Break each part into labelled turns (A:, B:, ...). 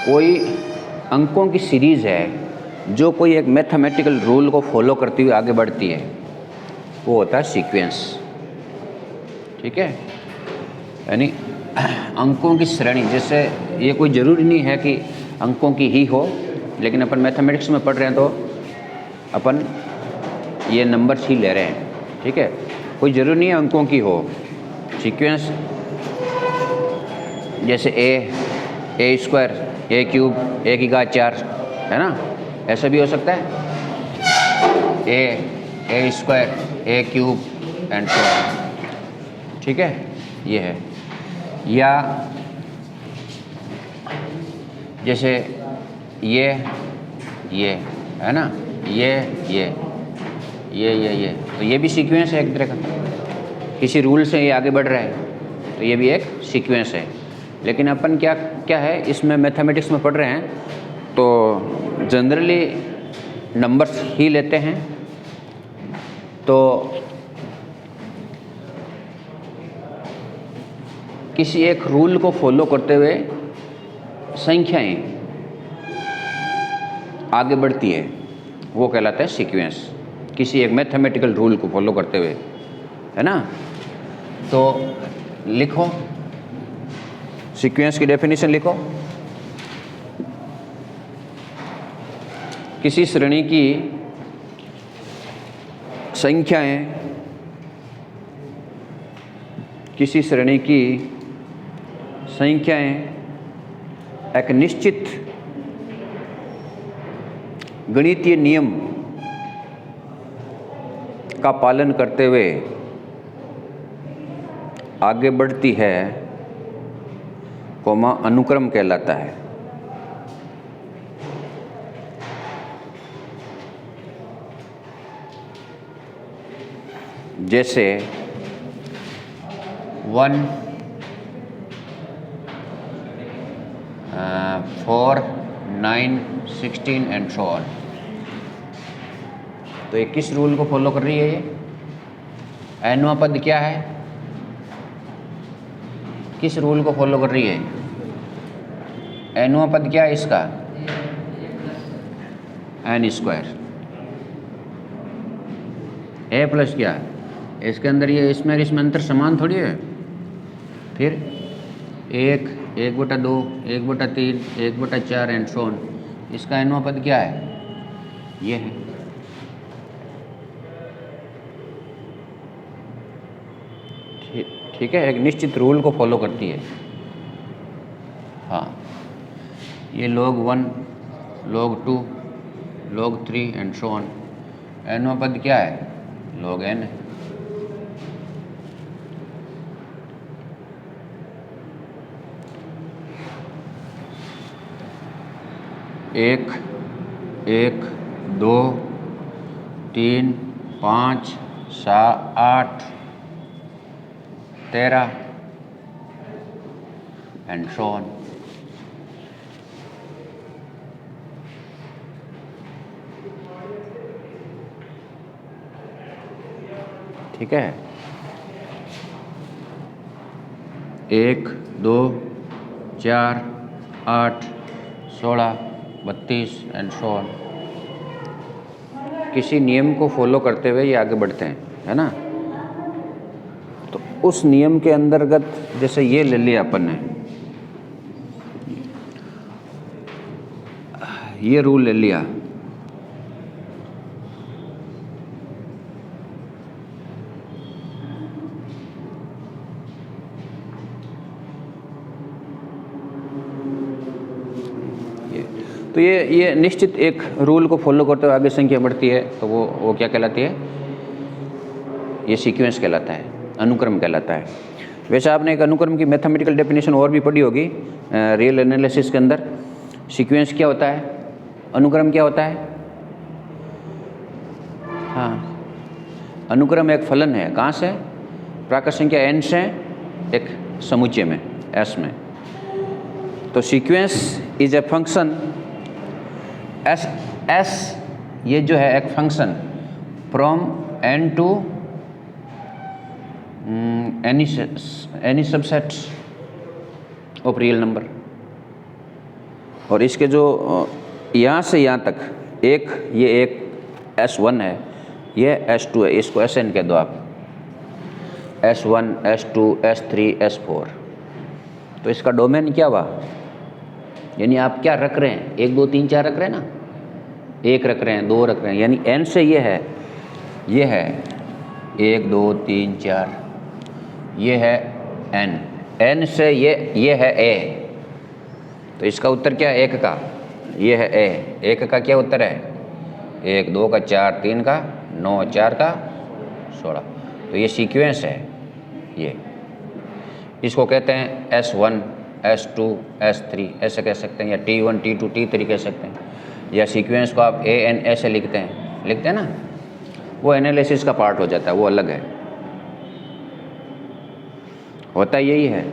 A: कोई अंकों की सीरीज़ है जो कोई एक मैथमेटिकल रूल को फॉलो करती हुई आगे बढ़ती है, वो होता है सीक्वेंस। ठीक है, यानी अंकों की श्रेणी। जैसे ये कोई ज़रूरी नहीं है कि अंकों की ही हो, लेकिन अपन मैथमेटिक्स में पढ़ रहे हैं तो अपन ये नंबर्स ही ले रहे हैं। ठीक है, कोई ज़रूरी नहीं है अंकों की हो। सीक्वेंस जैसे ए स्क्वायर, ए क्यूब, ए की घात 4, है ना, ऐसा भी हो सकता है। A square, a cube and so on. ठीक है, ये है। या जैसे ये है ना, ये तो ये भी सीक्वेंस है एक तरह का। किसी रूल से ये आगे बढ़ रहा है तो ये भी एक सीक्वेंस है। लेकिन अपन क्या है, इसमें मैथमेटिक्स में पढ़ रहे हैं तो जनरली नंबर्स ही लेते हैं। तो किसी एक रूल को फॉलो करते हुए संख्याएं आगे बढ़ती है, वो कहलाता है सीक्वेंस। किसी एक मैथमेटिकल रूल को फॉलो करते हुए, है ना। तो लिखो, सीक्वेंस की डेफिनेशन लिखो। किसी श्रेणी की संख्याएं एक निश्चित गणितीय नियम का पालन करते हुए आगे बढ़ती है, कोमा अनुक्रम कहलाता है। जैसे 1 4 9 16 एंड सो ऑन। तो ये किस रूल को फॉलो कर रही है? ये एनवां पद क्या है, किस रूल को फॉलो कर रही है? एनवां पद क्या है इसका? N square. ए प्लस क्या है इसके अंदर, ये इसमें अंतर समान थोड़ी है। फिर 1/2, 1/3, 1/4 एंड सो ऑन। इसका एनवां पद क्या है? ये है। ठीक है, एक निश्चित रूल को फॉलो करती है। हाँ, ये log 1, log 2, log 3 and so on. एनवां पद क्या है? log n है। एक 2 3 5 7 8 13 एंड सो ऑन। ठीक है, 1 2 4 8 16 32 एंड सो ऑन। किसी नियम को फॉलो करते हुए ये आगे बढ़ते हैं, है ना। तो उस नियम के अंतर्गत जैसे ये ले लिया अपन ने, ये रूल ले लिया। तो ये निश्चित एक रूल को फॉलो करते हुए आगे संख्या बढ़ती है, तो वो क्या कहलाती है? ये सीक्वेंस कहलाता है, अनुक्रम कहलाता है। वैसे आपने एक अनुक्रम की मैथमेटिकल डेफिनेशन और भी पढ़ी होगी रियल एनालिसिस के अंदर। सीक्वेंस क्या होता है, अनुक्रम क्या होता है? हाँ, अनुक्रम एक फलन है। कहाँ से? प्राकृत संख्या n से एक समुच्चय में s में। तो sequence is a function s ये जो है एक function from n to any subset of real number. और इसके जो यहाँ से यहाँ तक ये एक S1 है, ये S2 है, इसको Sn कह दो आप, S1, S2, S3, S4। तो इसका डोमेन क्या हुआ, यानी आप क्या रख रहे हैं, 1 2 3 4 रख रहे हैं ना, 1 रख रहे हैं, 2 रख रहे हैं, यानी n से ये है 1 2 3 4, ये है n से ये है a। तो इसका उत्तर क्या है 1 का, ये है a। 1 का क्या उत्तर है, 1 2 का 4 3 का 9 4 का 16। तो ये सीक्वेंस है, ये इसको कहते हैं S1 S2 S3 ऐसे कह सकते हैं, या T1 T2 T3 कह सकते हैं, या सीक्वेंस को आप AN ऐसे लिखते हैं ना, वो एनालिसिस का पार्ट हो जाता है, वो अलग है, होता यही है।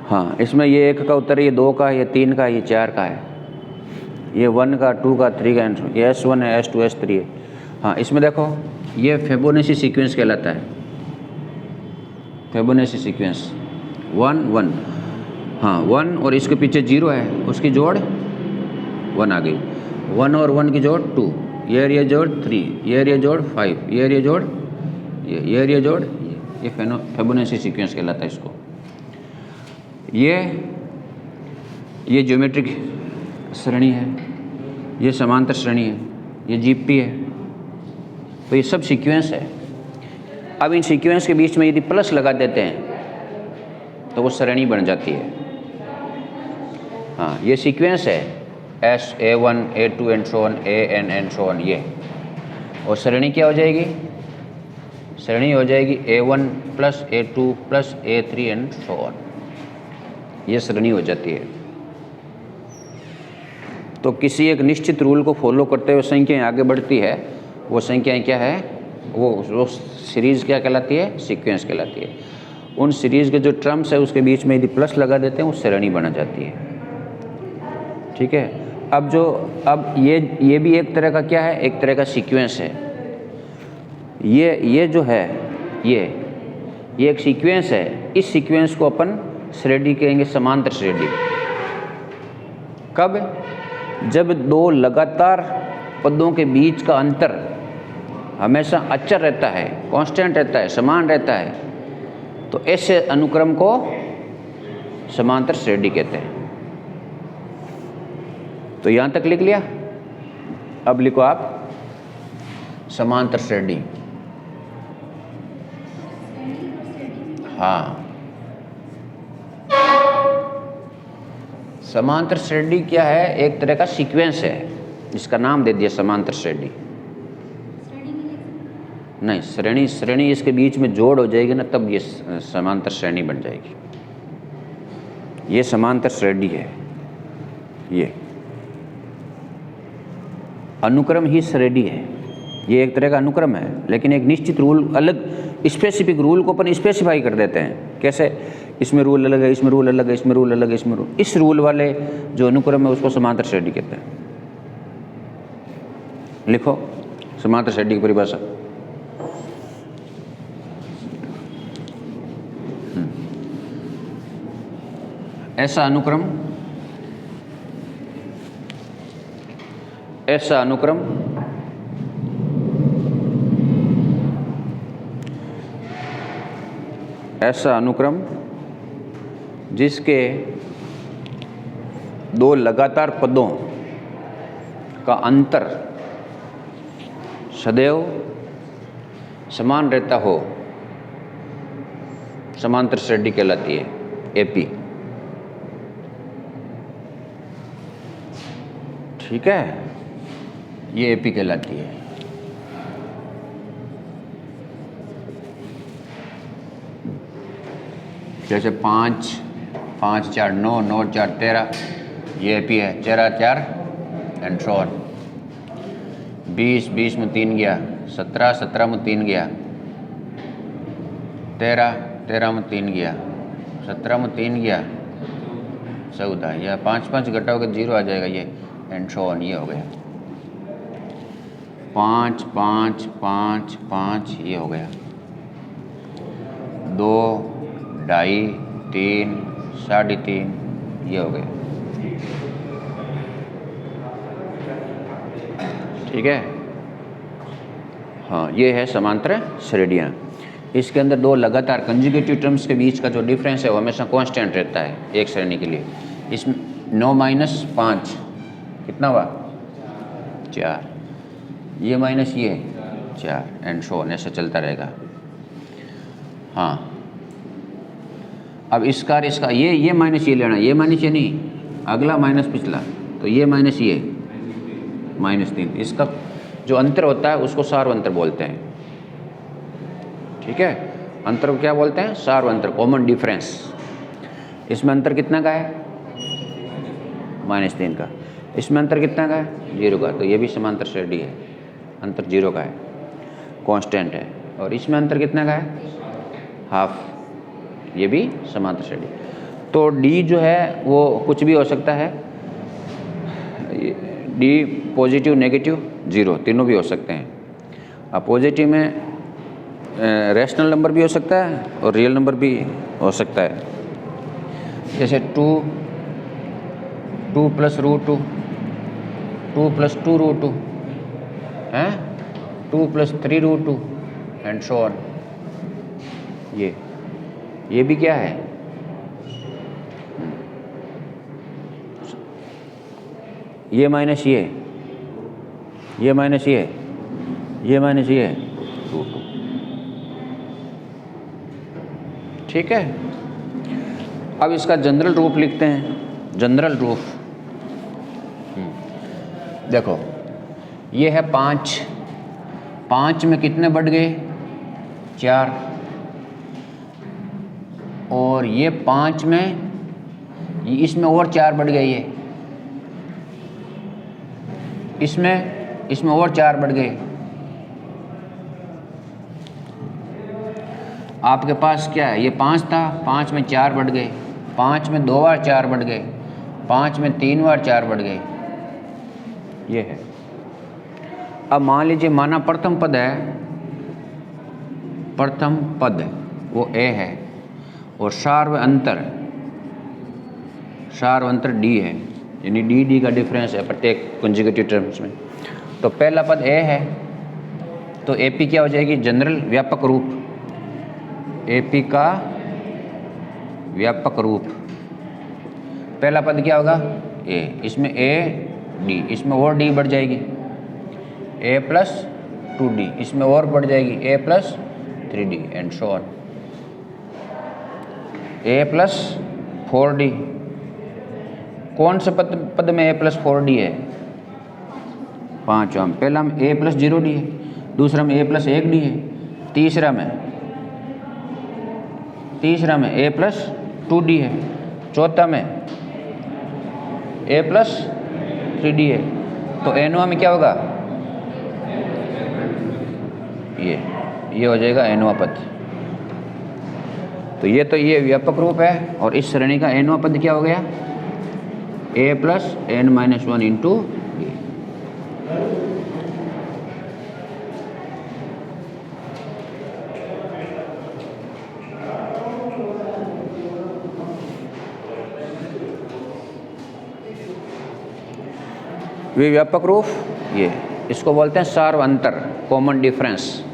A: हाँ, इसमें ये 1 का उत्तर है, ये 2 का, ये 3 का, ये 4 का है, ये 1 का 2 का 3 का, ये S1 है S2 S3 है। हाँ, इसमें देखो ये फिबोनाची सीक्वेंस कहलाता है, फिबोनाची सीक्वेंस 1 1। हाँ, 1 और इसके पीछे 0 है, उसकी जोड़ 1 आ गई, 1 और 1 की जोड़ 2, ये जोड़ 3, ये जोड़ 5, ये जोड़ ये जोड़ ये फिबोनाची सीक्वेंस कहलाता है इसको। ये ज्योमेट्रिक श्रेणी है, ये समांतर श्रेणी है, ये जीपी है, तो ये सब सीक्वेंस है। अब इन सीक्वेंस के बीच में यदि प्लस लगा देते हैं तो वो श्रेणी बन जाती है। हाँ, ये सीक्वेंस है S A1 A2 and so on AN and so on, ये, और श्रेणी क्या हो जाएगी, श्रेणी हो जाएगी A1 plus A2 plus A3 and so on, ये श्रेणी हो जाती है। तो किसी एक निश्चित रूल को फॉलो करते हुए संख्याएं आगे बढ़ती है, वो संख्याएं क्या है, वो सीरीज़ क्या कहलाती है, सीक्वेंस कहलाती है। उन सीरीज़ के जो टर्म्स है उसके बीच में यदि प्लस लगा देते हैं वो श्रेणी बना जाती है। ठीक है, अब ये भी एक तरह का क्या है, एक तरह का सीक्वेंस है। ये जो है ये एक सीक्वेंस है, इस सीक्वेंस को अपन श्रेणी कहेंगे, समांतर श्रेणी। कब, जब 2 लगातार पदों के बीच का अंतर हमेशा अचर रहता है, कांस्टेंट रहता है, समान रहता है, तो ऐसे अनुक्रम को समांतर श्रेणी कहते हैं। तो यहाँ तक लिख लिया, अब लिखो आप समांतर श्रेणी। हाँ, समांतर श्रेणी क्या है, एक तरह का सीक्वेंस है, जिसका नाम दे दिया समांतर श्रेणी। नहीं, श्रेणी इसके बीच में जोड़ हो जाएगी ना, तब ये समांतर श्रेणी बन जाएगी। ये समांतर श्रेणी है, ये अनुक्रम ही श्रेणी है, ये एक तरह का अनुक्रम है, लेकिन एक निश्चित रूल, अलग स्पेसिफिक रूल को अपन स्पेसिफाई कर देते हैं। कैसे, इसमें रूल अलग है, इसमें रूल अलग है, इसमें रूल अलग है, इसमें रूल, इस रूल वाले जो अनुक्रम है उसको समांतर श्रेणी कहते हैं। लिखो समांतर श्रेणी की परिभाषा। ऐसा अनुक्रम जिसके 2 लगातार पदों का अंतर सदैव समान रहता हो, समांतर श्रेणी कहलाती है, एपी। ठीक है, ये एपी कहलाती है। जैसे 5 5 4 9 9 4 13, ये एपी है। 4 4 एंड सो ऑन। 20 20 में 3 गया, 17 17 में 3 गया, 13 13 में 3 गया, 17 में 3 गया, 14, या 5 5 घटाओगे 0 आ जाएगा, ये एंड सो ऑन, ये हो गया। 5 5 5 5, ये हो गया। 2 2.5 3 3.5, ये हो गया। ठीक है। हाँ, ये है समांतर श्रेणियाँ। इसके अंदर दो लगातार कंजुगेटिव टर्म्स के बीच का जो डिफरेंस है वो हमेशा कांस्टेंट रहता है एक श्रेणी के लिए। इसमें 9 माइनस 5 कितना हुआ? 4। ये माइनस ये 4 एंड सो ऑन, ऐसे चलता रहेगा। हाँ, अब इसका ये माइनस ये लेना, ये माइनस ये नहीं, अगला माइनस पिछला, तो ये माइनस ये -3। इसका जो अंतर होता है उसको सार्वंतर बोलते हैं। ठीक है, अंतर को क्या बोलते हैं? सार्वंतर, कॉमन डिफरेंस। इसमें अंतर कितना का है? -3 का। इसमें अंतर कितना का है? 0 का। तो ये भी समांतर श्रेणी है, अंतर 0 का है, कांस्टेंट है। और इसमें अंतर कितना का है? हाफ, ये भी समांतर श्रेणी। तो D जो है वो कुछ भी हो सकता है, D पॉजिटिव, नेगेटिव, 0 तीनों भी हो सकते हैं। अब पॉजिटिव में रैशनल नंबर भी हो सकता है और रियल नंबर भी हो सकता है। जैसे 2 प्लस √2, 2 प्लस 2√2 है, 2 प्लस 3√2 एंड सो ऑन। ये भी क्या है? ये माइनस ये माइनस ये माइनस ये √2। ठीक है। अब इसका जनरल रूप लिखते हैं। जनरल रूप देखो, ये है 5, 5 में कितने बढ़ गए? 4। और ये 5 में, इसमें और 4 बढ़ गए, ये इसमें और 4 बढ़ गए। आपके पास क्या है? ये 5 था, 5 में 4 बढ़ गए, 5 में 2 बार 4 बढ़ गए, 5 में 3 बार 4 बढ़ गए। ये है। अब मान लीजिए, माना प्रथम पद है, प्रथम पद वो A है और सार्व अंतर D है, यानी D का डिफरेंस है प्रत्येक कंजुगेटिव टर्म्स में। तो पहला पद A है, तो AP क्या हो जाएगी? जनरल व्यापक रूप, AP का व्यापक रूप। पहला पद क्या होगा? A, इसमें A D, इसमें और D बढ़ जाएगी, A प्लस 2D, इसमें और बढ़ जाएगी A plus 3D and so on, A plus 4D। कौन से पद में A प्लस 4D है? 5वां। पहला में A प्लस 0D है, दूसरा में A प्लस 1D है, तीसरा में A प्लस 2D है, चौथा में A प्लस 3D है। तो एनवा में क्या होगा? ये हो जाएगा एनवा पद। तो ये व्यापक रूप है और इस श्रेणी का एनवा पद क्या हो गया? A plus n-1 into D। वे व्यापक रूप, ये इसको बोलते हैं सार्व अंतर, कॉमन डिफरेंस।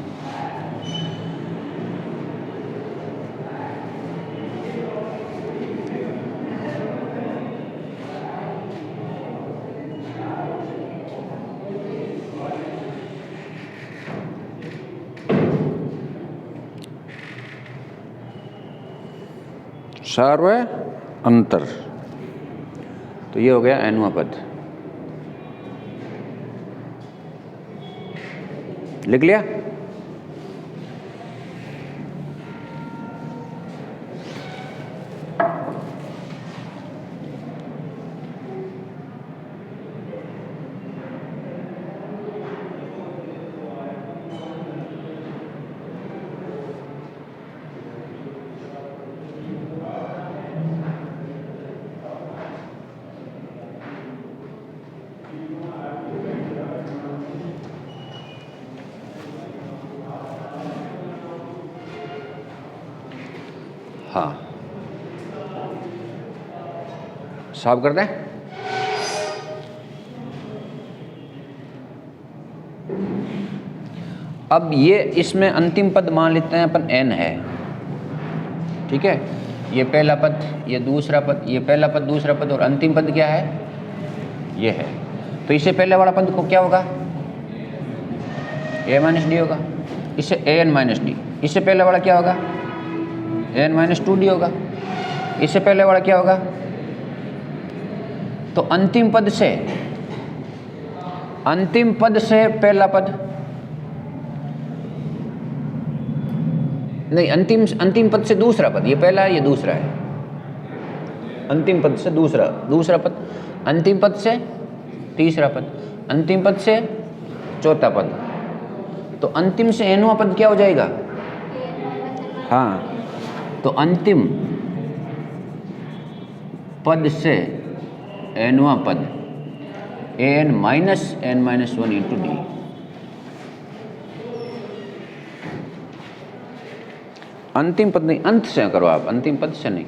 A: सार्व अंतर, तो ये हो गया एनवा पद। लिख लिया? हाँ, साफ कर दें। अब ये इसमें अंतिम पद मान लेते हैं अपन n है, ठीक है। ये पहला पद, ये दूसरा पद, ये पहला पद, दूसरा पद, और अंतिम पद क्या है, ये है। तो इससे पहले वाला पद को क्या होगा, a माइनस डी होगा, इससे an माइनस डी। इससे पहले वाला क्या होगा, n माइनस 2d होगा। इससे पहले वाला क्या होगा, तो अंतिम पद से पहला पद, नहीं, अंतिम पद से दूसरा पद, ये पहला है, ये दूसरा है। अंतिम पद से दूसरा पद, अंतिम पद से तीसरा पद, अंतिम पद से चौथा पद। तो अंतिम से nवां पद क्या हो जाएगा, हाँ, तो अंतिम पद से nवां पद an minus n-1 into D. अंतिम पद नहीं, अंत से करो आप, अंतिम पद से नहीं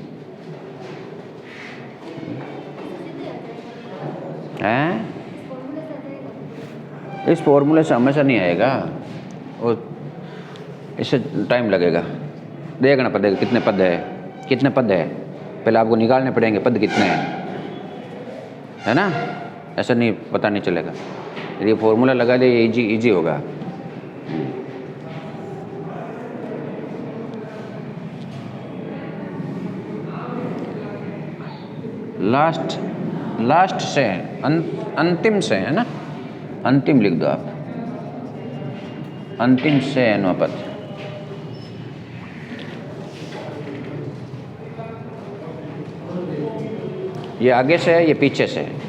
A: है। इस फॉर्मूले से हमेशा नहीं आएगा, और इससे टाइम लगेगा। देखना पड़ेगा कितने पद है, पहले आपको निकालने पड़ेंगे पद कितने हैं, है ना। ऐसा नहीं, पता नहीं चलेगा। यदि फॉर्मूला लगा दे, ये इजी होगा। लास्ट से अंतिम से, है ना, अंतिम लिख दो आप, अंतिम से nवां पद। ये आगे से है, ये पीछे से है,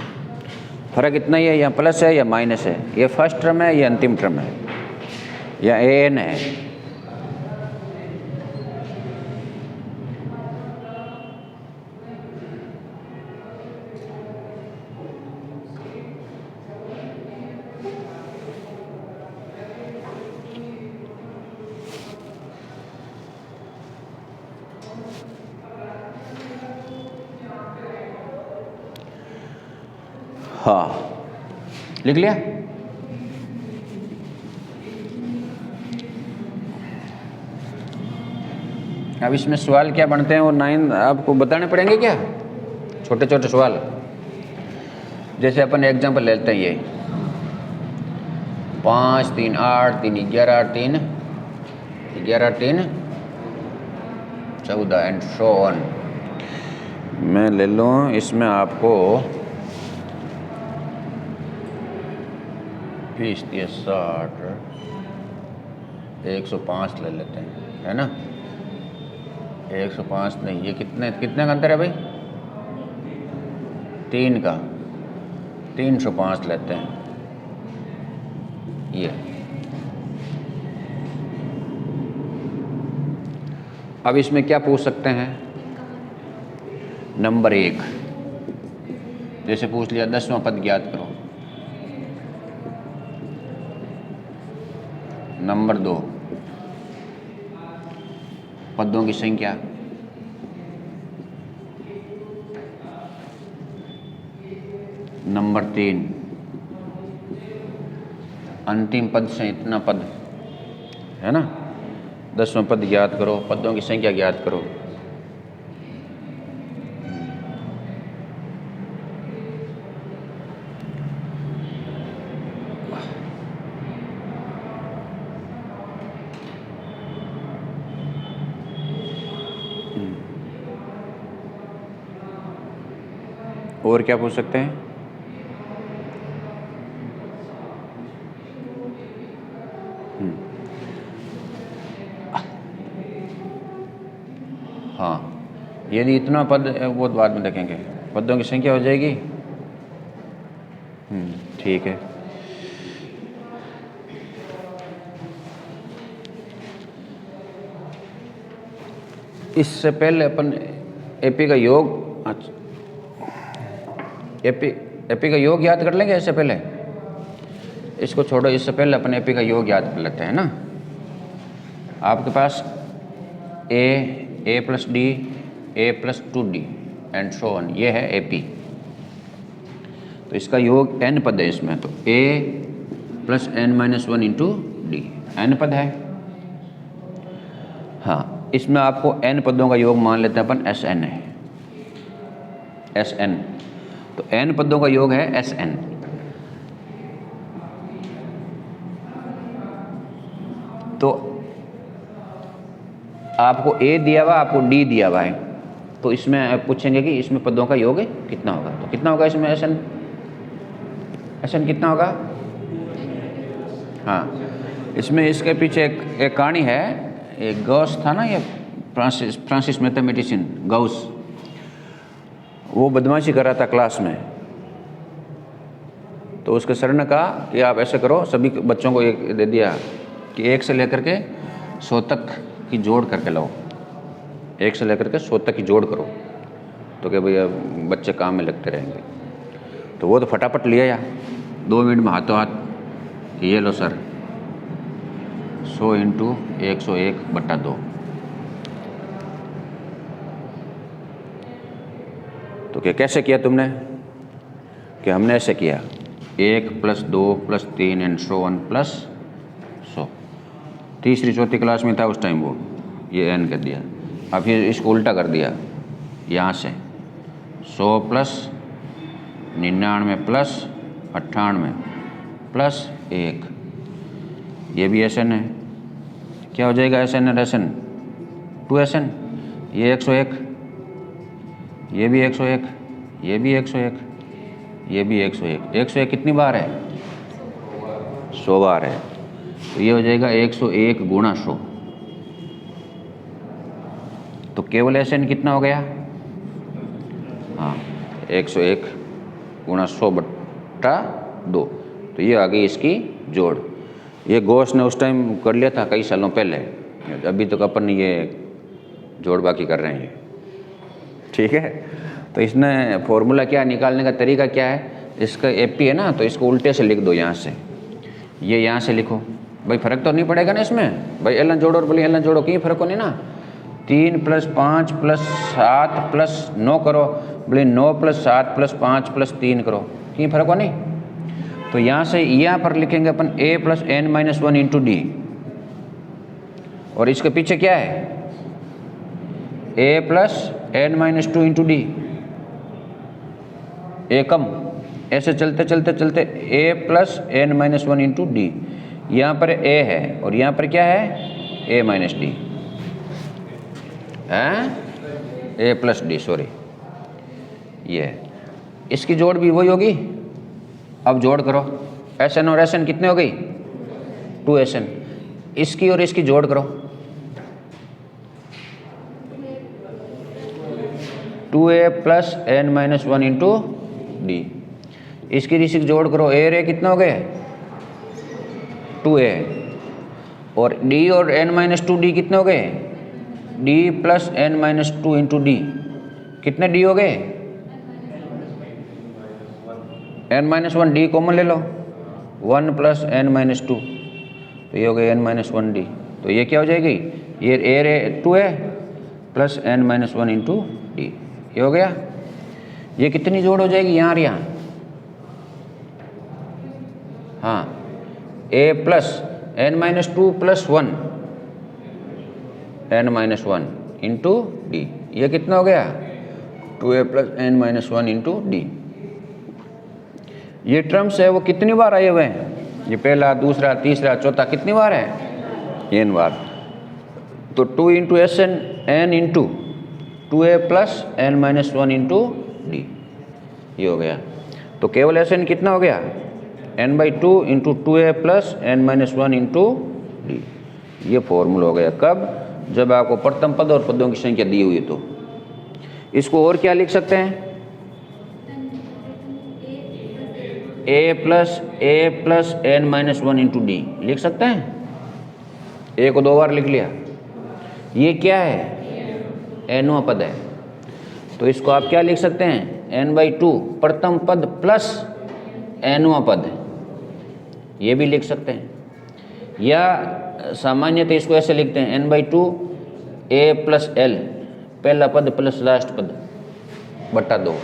A: फर्क इतना ही है, यहाँ प्लस है या माइनस है, ये फर्स्ट टर्म है या अंतिम टर्म है, या an है। हाँ, लिख लिया। अब इसमें सवाल क्या बनते हैं, वो 9 आपको बताने पड़ेंगे क्या, छोटे छोटे सवाल। जैसे अपन एग्जांपल लेते हैं, ये 5 3 8 3 11 3 11 3 14 एंड सो ऑन। मैं ले लूँ, इसमें आपको 20 30 60 105 ले लेते हैं, है ना। 105 नहीं, ये कितने का अंतर है भाई, 3 का, 305 लेते हैं। ये अब इसमें क्या पूछ सकते हैं, नंबर 1 जैसे पूछ लिया 10वां पद ज्ञात करो। नंबर 2 पदों की संख्या। नंबर 3 अंतिम पद से इतना पद, है ना। 10वां पद ज्ञात करो, पदों की संख्या ज्ञात करो। और क्या पूछ सकते हैं, हाँ, यदि इतना पद, वो बाद में देखेंगे, पदों की संख्या हो जाएगी। ठीक है। इससे पहले अपन एपी का योग, एपी का योग याद कर लेंगे। इससे पहले इसको छोड़ो, इससे पहले अपन एपी का योग याद कर लेते हैं ना। आपके पास a plus d, a plus 2d and so on, ये है एपी। तो इसका योग n पद है इसमें, तो a plus n-1 into D. n पद है। हाँ, इसमें आपको n पदों का योग मान लेते हैं अपन Sn है, Sn। तो n पदों का योग है Sn। तो आपको a दिया हुआ, आपको d दिया हुआ है, तो इसमें पूछेंगे कि इसमें पदों का योग कितना होगा। तो कितना होगा इसमें Sn कितना होगा? हाँ, इसमें इसके पीछे एक कहानी है। एक गॉस था ना, ये फ्रांसिस मैथमेटिशियन गॉस, वो बदमाशी कर रहा था क्लास में। तो उसके सर ने कहा कि आप ऐसे करो, सभी बच्चों को एक दे दिया कि 1 से लेकर के 100 तक की जोड़ करके लाओ, 1 से लेकर के 100 तक की जोड़ करो। तो क्या भैया बच्चे काम में लगते रहेंगे। तो वो तो फटाफट लिया या 2 मिनट में हाथों हाथ कि ये लो सर 100 × 101/2। तो क्या कैसे किया तुमने? कि हमने ऐसे किया 1 + 2 + 3 एंड सो 1 + 100। तीसरी चौथी क्लास में था उस टाइम वो, ये n कर दिया। अब फिर इसको उल्टा कर दिया, यहाँ से 100 + 99 + 98 + 1, ये भी Sn है। क्या हो जाएगा Sn और Sn? 2Sn। ये 101, ये भी 101, ये भी 101, ये भी 101। 101 कितनी बार है? 100 बार है। तो ये हो जाएगा 101 × 100। तो केवल Sn कितना हो गया? हाँ, 101 × 100/2। तो ये आ गई इसकी जोड़। ये गॉस ने उस टाइम कर लिया था कई सालों पहले, अभी तक अपन ये जोड़ बाकी कर रहे हैं। ठीक है। तो इसने फॉर्मूला क्या निकालने का तरीका क्या है? इसका AP है ना, तो इसको उल्टे से लिख दो यहाँ से, ये यहाँ से लिखो। भाई फर्क तो नहीं पड़ेगा ना इसमें, भाई एलन जोड़ो और बोले एलन जोड़ो, कहीं फर्क हो नहीं ना। 3 + 5 + 7 + 9 करो, बोले 9 + 7 + 5 + 3 करो, कहीं फर्क हो नहीं। तो यहाँ से यहाँ पर लिखेंगे अपन a + n - 1 × d, और इसके पीछे क्या है? a + n - 2 × d। एकम ऐसे चलते चलते चलते a + n - 1 × d। यहाँ पर a है और यहाँ पर क्या है? a - d है, a + d, सॉरी, ये है। इसकी जोड़ भी वही होगी। अब जोड़ करो, Sn और Sn कितने हो गई? 2Sn। इसकी और इसकी जोड़ करो, 2a + n - 1 × d। इसकी इसी जोड़ करो, a रे कितने हो गए? 2a। और d और n - 2d कितने हो गए? d + n - 2 × d। कितने d हो गए? n - 1 d कॉमन ले लो, 1 + n - 2, तो ये हो गया n - 1d। तो ये क्या हो जाएगी? ये a रे 2a + n - 1 × d, ये हो गया। ये कितनी जोड़ हो जाएगी यहाँ और यहाँ? हाँ, a + n - 2 + 1 n - 1 × d, ये कितना हो गया? 2a + n - 1 × d। ये टर्म्स है वो कितनी बार आए हुए हैं? ये पहला, दूसरा, तीसरा, चौथा, कितनी बार है? n बार। तो 2 × Sn n × 2a + n - 1 × d, ये हो गया। तो केवल Sn कितना हो गया? n/2 × 2a + n - 1 × d। ये फॉर्मूला हो गया। कब? जब आपको प्रथम पद और पदों की संख्या दी हुई है। तो इसको और क्या लिख सकते हैं? a + n - 1 × d लिख सकते हैं। a को 2 बार लिख लिया। ये क्या है? nवां पद है। तो इसको आप क्या लिख सकते हैं? n/2 प्रथम पद प्लस nवां पद, ये भी लिख सकते हैं। या सामान्यतः इसको ऐसे लिखते हैं n/2 a + l, पहला पद प्लस लास्ट पद बटा 2।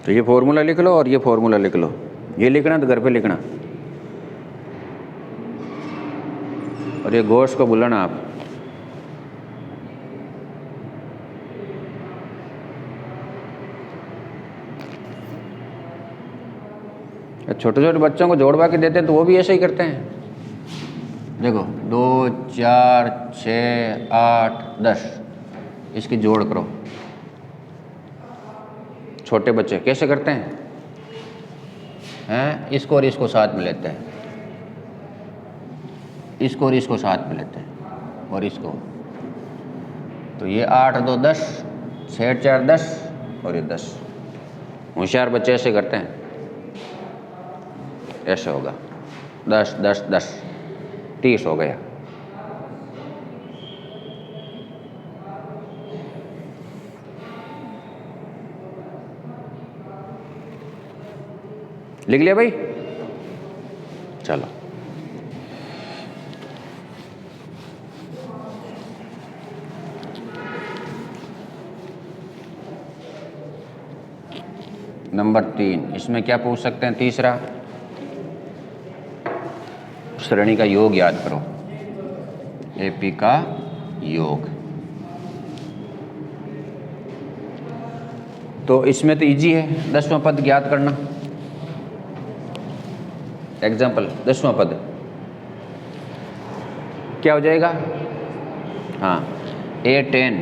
A: तो ये फॉर्मूला लिख लो और ये फॉर्मूला लिख लो। ये लिखना तो घर पे लिखना, और ये गोश्त को बुलाना आप। छोटे छोटे बच्चों को जोड़वा के देते हैं तो वो भी ऐसे ही करते हैं। देखो 2 4 6 8 10, इसकी जोड़ करो। छोटे बच्चे कैसे करते हैं? इसको और इसको साथ में लेते हैं, इसको और इसको साथ में लेते हैं, और इसको। तो ये 8 2 10, 6 4 10 और ये 10। होशियार बच्चे ऐसे करते हैं, ऐसे होगा 10 10 10, 30 हो गया। लिख लिया भाई? चलो नंबर 3, इसमें क्या पूछ सकते हैं? तीसरा, श्रेणी का योग याद करो। एपी का योग। तो इसमें तो इजी है, 10वां पद याद करना। एग्जाम्पल 10वां पद क्या हो जाएगा? हाँ, A10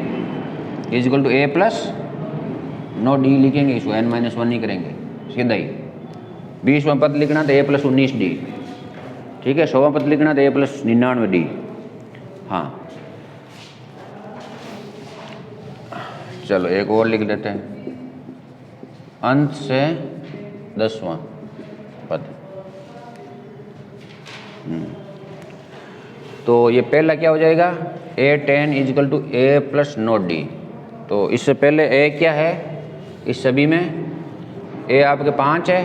A: is equal to A plus, नो डी लिखेंगे इसको, n-1 नहीं करेंगे सीधा ही। 20वां पद लिखना तो A प्लस 19D, ठीक है। 100वां पद लिखना तो A प्लस 99D। हाँ चलो एक और लिख देते हैं, अंत से 10वां पद। तो ये पहला क्या हो जाएगा? A10 is equal to A plus नो D। तो इससे पहले A क्या है इस सभी में? A आपके 5 है,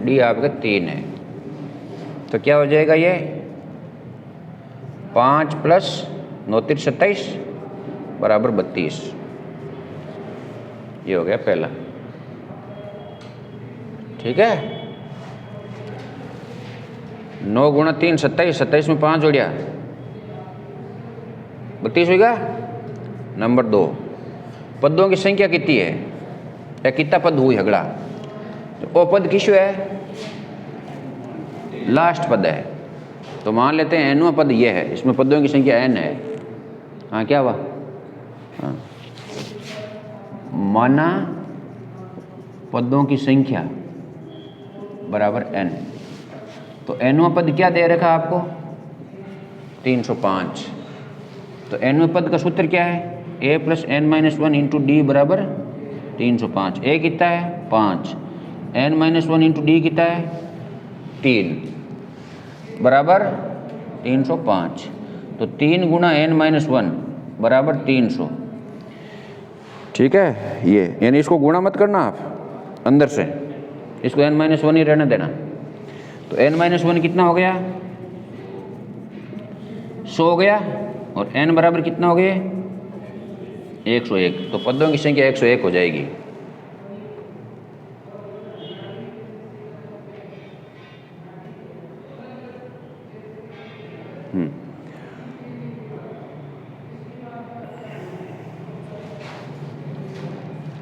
A: D आपके 3 है। तो क्या हो जाएगा ये? 5 प्लस 9 3 27 बराबर 32। ये हो गया पहला, ठीक है। 9 गुणा 3 27, 27 में 5 जोड़िया 32 होगा। नंबर 2, पदों की संख्या कितनी है या कितना पद हुई अगला? तो वो पद किसु है? लास्ट पद है। तो मान लेते हैं nवां पद ये है, इसमें पदों की संख्या n है। हाँ क्या हुआ? हाँ, माना पदों की संख्या बराबर n। तो nवां पद क्या दे रखा आपको? 305। तो nवें पद का सूत्र क्या है? A plus n-1 into d बराबर 305। A कितना है? 5। n-1 इंटू डी कितना है? 3 बराबर 305। तो 3 गुणा n-1 बराबर 300, ठीक है। ये यानी इसको गुणा मत करना आप अंदर से, इसको n-1 ही रहने देना। तो n-1 कितना हो गया? 100 हो गया, और n बराबर कितना हो गया? 101। तो पदों की संख्या 101 हो जाएगी।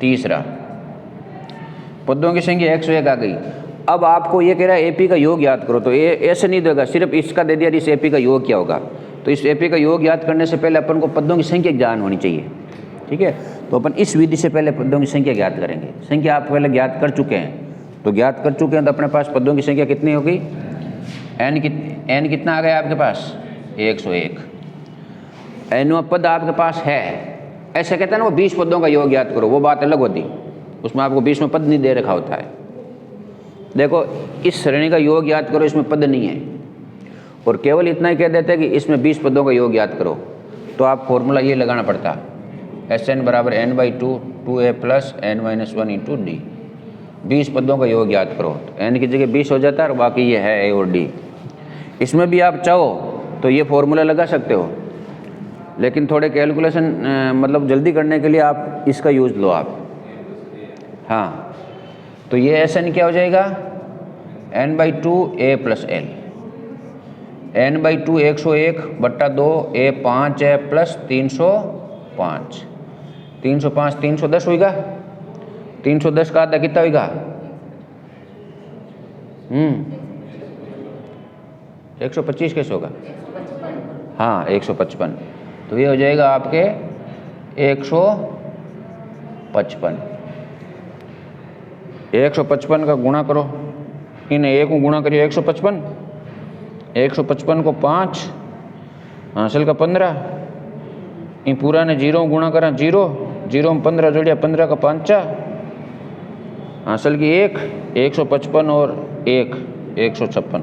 A: तीसरा, पदों की संख्या 101 आ गई। अब आपको ये कह रहा है एपी का योग याद करो। तो ये ऐसे नहीं देगा, सिर्फ इसका दे दिया, इस एपी का योग क्या होगा। तो इस एपी का योग याद करने से पहले अपन को पदों की संख्या ज्ञान होनी चाहिए, ठीक है। तो अपन इस विधि से पहले पदों की संख्या ज्ञात करेंगे। संख्या आप पहले ज्ञात कर चुके हैं, तो ज्ञात कर चुके हैं तो अपने पास पदों की संख्या कितनी होगी? n कितना आ गया आपके पास? 101। nवां पद आपके पास है, ऐसे कहते हैं ना वो 20 पदों का योग याद करो, वो बात अलग होती, उसमें आपको 20वां पद नहीं दे रखा होता है। देखो इस श्रेणी का योग याद करो, इसमें पद नहीं है, और केवल इतना ही कह देते हैं कि इसमें 20 पदों का योग याद करो। तो आप फॉर्मूला ये लगाना पड़ता, Sn बराबर n/2 2a plus n-1 into D. 20 पदों का योग याद करो, तो n की जगह 20 हो जाता है, और बाकी ये है a और d। इसमें भी आप चाहो तो ये फॉर्मूला लगा सकते हो, लेकिन थोड़े कैलकुलेशन मतलब जल्दी करने के लिए आप इसका यूज़ लो आप। हाँ, तो ये एस एन क्या हो जाएगा, n/2 a plus L, n/2 101/2 a 5 है प्लस 305, 305 310 होगा, 310 का आधा कितना होगा, 125 कैसे होगा, हाँ 155, तो ये हो जाएगा आपके 155, 155 का गुणा करो, इन एक को गुणा करिए 155, 155 को 5 हासिल का 15, इन पूरा ने 0 गुणा करा 0, 0 में 15 जोड़िया 15 का 5 हासिल की 1, 155 और 1 156,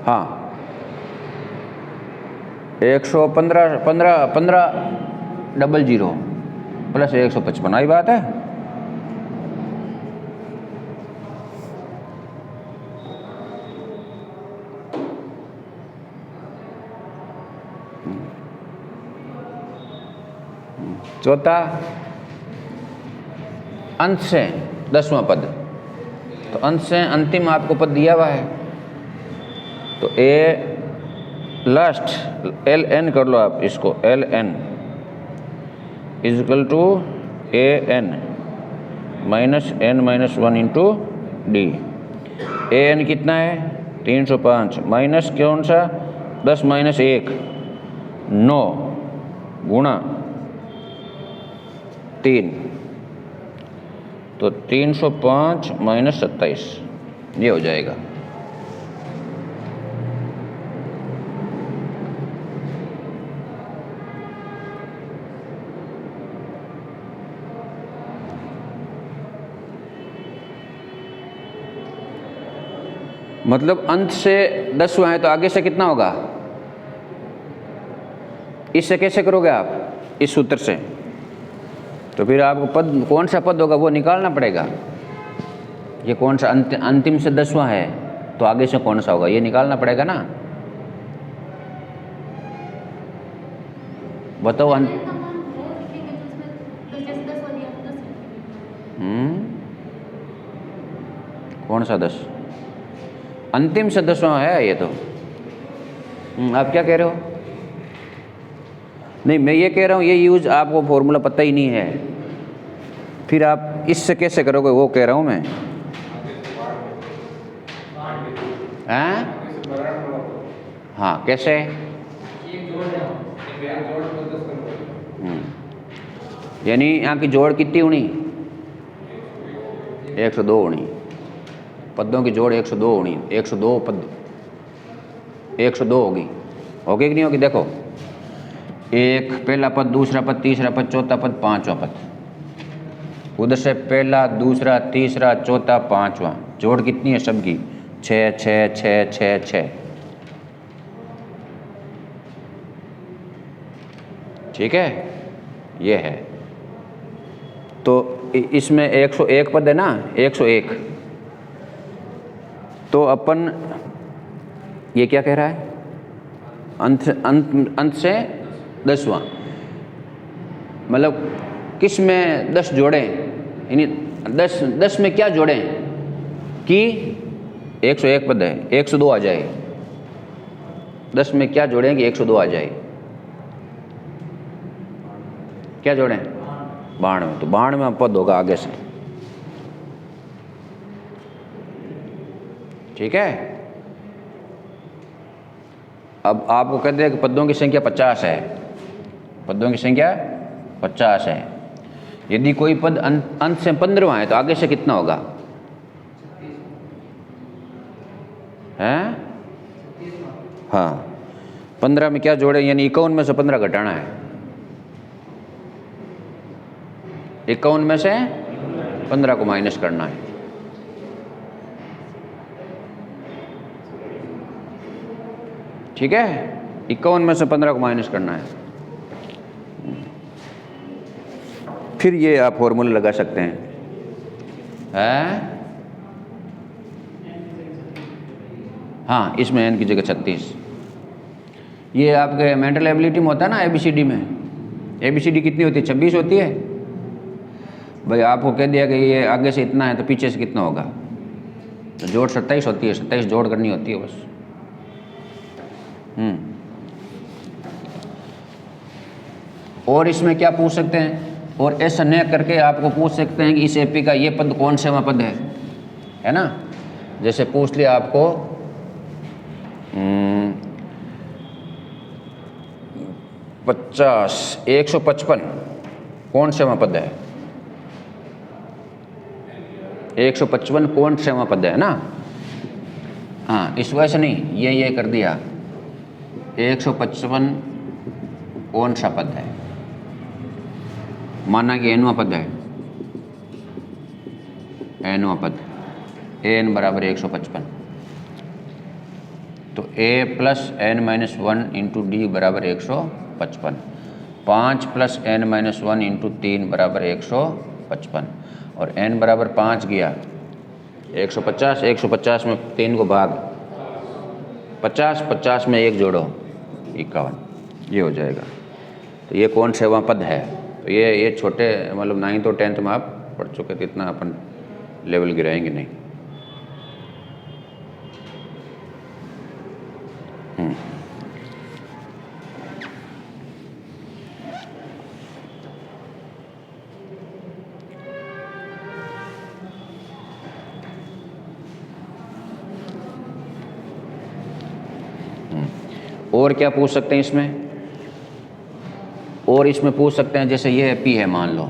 A: हाँ 115 15 प्लस 155 आई बात है। चौथा अंत से 10वां पद, तो अंत से अंतिम आपको पद दिया हुआ है, तो ए लास्ट एल एन कर लो आप इसको, l n equal to a n minus n minus 1 into d. A n कितना है 305 माइनस कौन सा 10 माइनस 1 9 गुणा 3, तो 305 माइनस 27 ये हो जाएगा। मतलब अंत से 10वां है तो आगे से कितना होगा, इससे कैसे करोगे आप, इस सूत्र से, तो फिर आपको पद कौन सा पद होगा वो निकालना पड़ेगा। ये कौन सा अंतिम से 10वां है तो आगे से कौन सा होगा ये निकालना पड़ेगा ना। बताओ कौन सा 10, अंतिम से 10वां है ये तो। आप क्या कह रहे हो, नहीं मैं ये कह रहा हूँ ये यूज आपको फॉर्मूला पता ही नहीं है, फिर आप इससे कैसे करोगे वो कह रहा हूँ मैं। हैं? हाँ कैसे, यानी यहाँ की जोड़ कितनी होनी, 102 होनी, पदों की जोड़ 102 होनी, 102 पद 102 होगी कि नहीं होगी। देखो एक पहला पद, दूसरा पद, तीसरा पद, चौथा पद, पांचवा पद, उधर से पहला दूसरा तीसरा चौथा पांचवा, जोड़ कितनी है सबकी 6 6 6 6 6, ठीक है ये है। तो इसमें 101 पद है ना, 101, तो अपन ये क्या कह रहा है, अंत से 10वां, मतलब किस में 10 जोड़ें, यानी 10 में क्या जोड़ें कि 101 पद है 102 आ जाए, 10 में क्या जोड़ें कि 102 आ जाए, क्या जोड़ें 92, तो 92वां पद होगा आगे से, ठीक है। अब आपको कहते हैं कि पदों की संख्या 50 है, पदों की संख्या 50 है, यदि कोई पद अंत से 15वां है तो आगे से कितना होगा, हैं? हाँ 15 में क्या जोड़े, यानी 51 में से 15 घटाना है, 51 में से 15 को माइनस करना है, ठीक है। 51 में से 15 को माइनस करना है, फिर ये आप फॉर्मूला लगा सकते हैं। हाँ इसमें n की जगह 36, ये आपके मेंटल एबिलिटी में होता है ना, ABCD में ABCD कितनी होती है 26 होती है, भाई आपको कह दिया कि ये आगे से इतना है तो पीछे से कितना होगा, तो जोड़ 27 होती है, 27 जोड़ करनी होती है बस। और इसमें क्या पूछ सकते हैं, और ऐसा न करके आपको पूछ सकते हैं कि इस एपी का ये पद कौन सेवा पद है ना। जैसे पूछ लिया आपको 155 कौन सेवा पद है, 155 कौन सेवा पद है ना। हाँ, इस वजह से नहीं, ये कर दिया 155 कौन सा पद है, माना कि एनवा पद है, एनवा पद एन बराबर 155, तो a plus n minus 1 into d बराबर 155, 5 प्लस एन माइनस 1 इंटू 3 बराबर 155, और n बराबर 5 गया 150, 150 में 3 को भाग 50, 50 में 1 जोड़ो 51, ये हो जाएगा। तो ये कौन सेवा पद है, तो ये छोटे मतलब 9th और 10th में आप पढ़ चुके थे, इतना अपन लेवल गिराएंगे नहीं। और क्या पूछ सकते हैं इसमें, और इसमें पूछ सकते हैं जैसे ये पी है, मान लो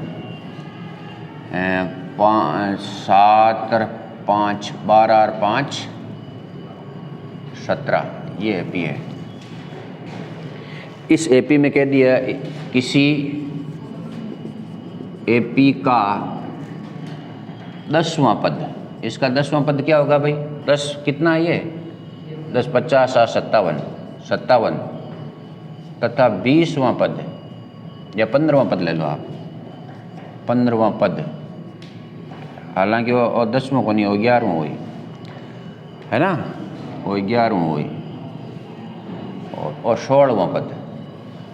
A: 7 और 5 12 और 5 17, ये एपी है। इस एपी में कह दिया किसी एपी का 10वां पद, इसका 10वां पद क्या होगा भाई, 10 कितना है ये 10 50 57 तथा 20वां पद या 15वां पद ले लो आप, 15वां पद, हालांकि वो 10वां को नहीं हो, 11वां हुई है ना, वो 11वां हुई, और 16वां पद,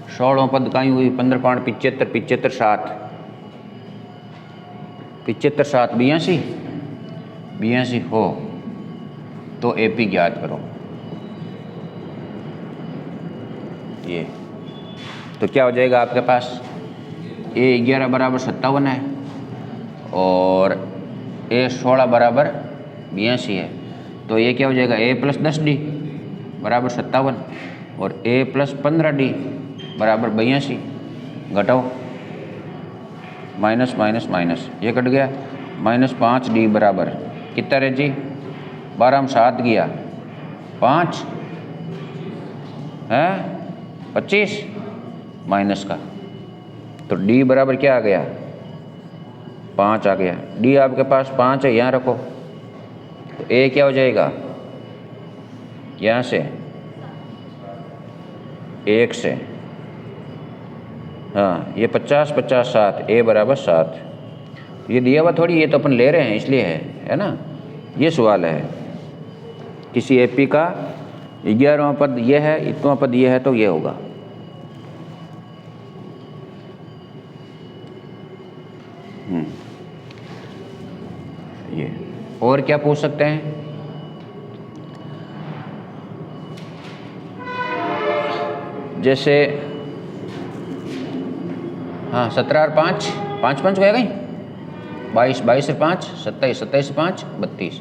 A: 16वां पद कहीं हुई 15 5 75 75 7 75 7 82 हो, तो एपी ज्ञात करो। ये तो क्या हो जाएगा आपके पास, A11 बराबर 57 है और A16 बराबर 82 है, तो ये क्या हो जाएगा A प्लस 10D बराबर 57 और A प्लस 15D बराबर 82, घटाओ माइनस माइनस माइनस, ये कट गया, माइनस 5D बराबर कितना रहे जी, 12 में 7 गया 5 है 25 माइनस का, तो D बराबर क्या आ गया 5 आ गया। D आपके पास 5 है, यहाँ रखो, तो A क्या हो जाएगा, यहाँ से 1 से, हाँ ये 50 50 7, A बराबर 7, ये दिया हुआ थोड़ी, ये तो अपन ले रहे हैं इसलिए है ना, ये सवाल है। किसी एपी का 11वां पद ये है, इतवां पद ये है, तो ये होगा। ये और क्या पूछ सकते हैं, जैसे हाँ 17 और 5 5 5 गया कहीं 22 22 से 5 27 27 से 5 32,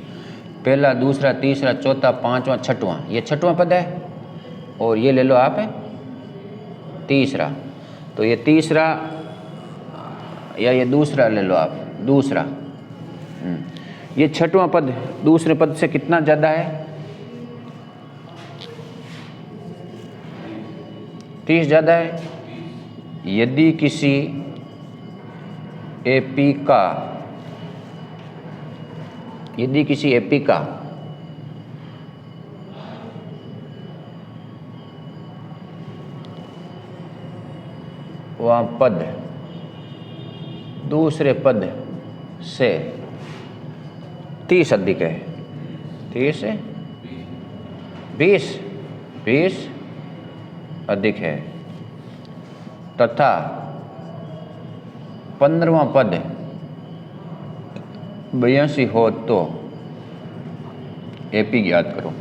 A: पहला दूसरा तीसरा चौथा पांचवा छठवां, ये छठवां पद है, और ये ले लो आप है तीसरा, तो ये तीसरा या ये दूसरा ले लो आप, दूसरा ये छठवां पद दूसरे पद से कितना ज़्यादा है, 30 ज़्यादा है। यदि किसी एपी का वह पद दूसरे पद से 30 अधिक है, 30 से 20 अधिक है, तथा 15वां पद 82 हो तो एपी ज्ञात करो।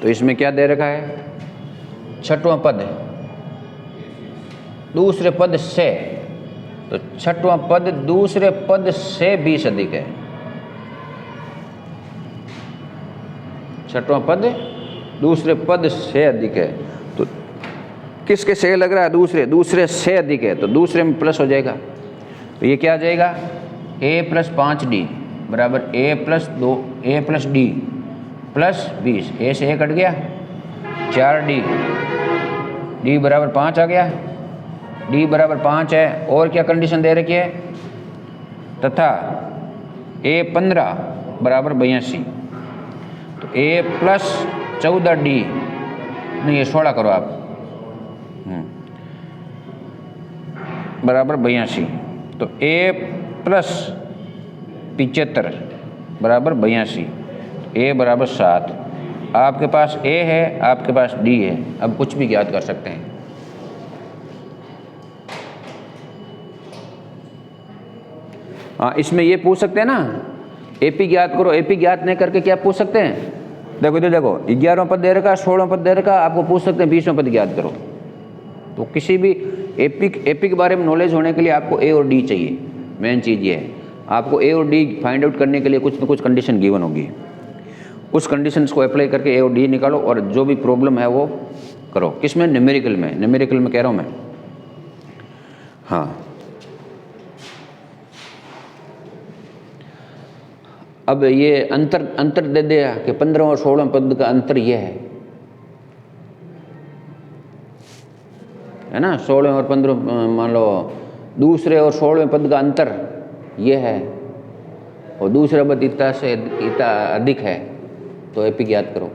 A: तो इसमें क्या दे रखा है, छठवां पद है दूसरे पद से, तो छठवां पद दूसरे पद से 20 अधिक है। छठवां पद दूसरे पद से अधिक है, तो किसके से लग रहा है, दूसरे से अधिक है, तो दूसरे में प्लस हो जाएगा। तो ये क्या आ जाएगा, a + 5d बराबर a + d प्लस 20, a से a कट गया, 4d, d बराबर 5 आ गया, d बराबर 5 है। और क्या कंडीशन दे रखी है, तथा a 15 बराबर 82, तो a + 14d, नहीं ये 16 करो आप, बराबर 82, तो a + 75 बराबर 82, a बराबर 7। आपके पास a है, आपके पास d है, अब कुछ भी ज्ञात कर सकते हैं। हाँ, इसमें ये पूछ सकते हैं ना, एपी ज्ञात करो, एपी ज्ञात नहीं करके क्या पूछ सकते हैं, देखो तो देखो 11वां पद दे रखा, 16वां पद दे रखा, आपको पूछ सकते हैं 20वां पद ज्ञात करो। तो किसी भी एपी के बारे में नॉलेज होने के लिए आपको ए और डी चाहिए। मेन चीज़ ये है, आपको ए और डी फाइंड आउट करने के लिए कुछ ना कुछ कंडीशन गिवन होगी, उस कंडीशंस को अप्लाई करके ए और डी निकालो और जो भी प्रॉब्लम है वो करो। किसमें, न्यूमेरिकल में कह रहा हूँ मैं। हाँ, अब ये अंतर दे दिया कि 15 और 16 पद का अंतर ये है ना, 16 और 15 मान लो, दूसरे और 16वें पद का अंतर ये है, और दूसरा पद इतना अधिक है, तो एपी ज्ञात करो।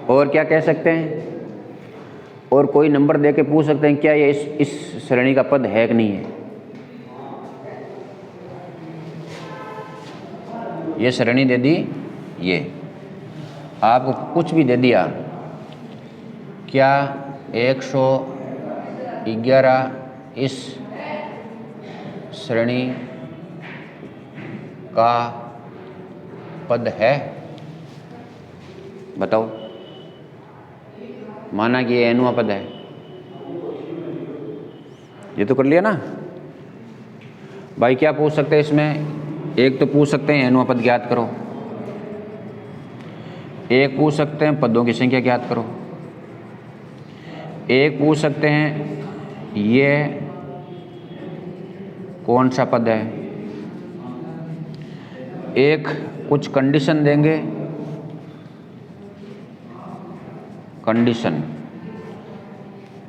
A: और क्या कह सकते हैं, और कोई नंबर दे के पूछ सकते हैं क्या ये इस श्रेणी का पद है कि नहीं है। ये श्रेणी दे दी, ये आपको कुछ भी दे दिया, क्या 111 इस श्रेणी का पद है, बताओ। माना कि ये एनवां पद है, ये तो कर लिया ना भाई। क्या पूछ सकते हैं इसमें, एक तो पूछ सकते हैं एनवां पद ज्ञात करो, एक पूछ सकते हैं पदों की संख्या ज्ञात करो, एक पूछ सकते हैं ये कौन सा पद है, एक कुछ कंडीशन देंगे,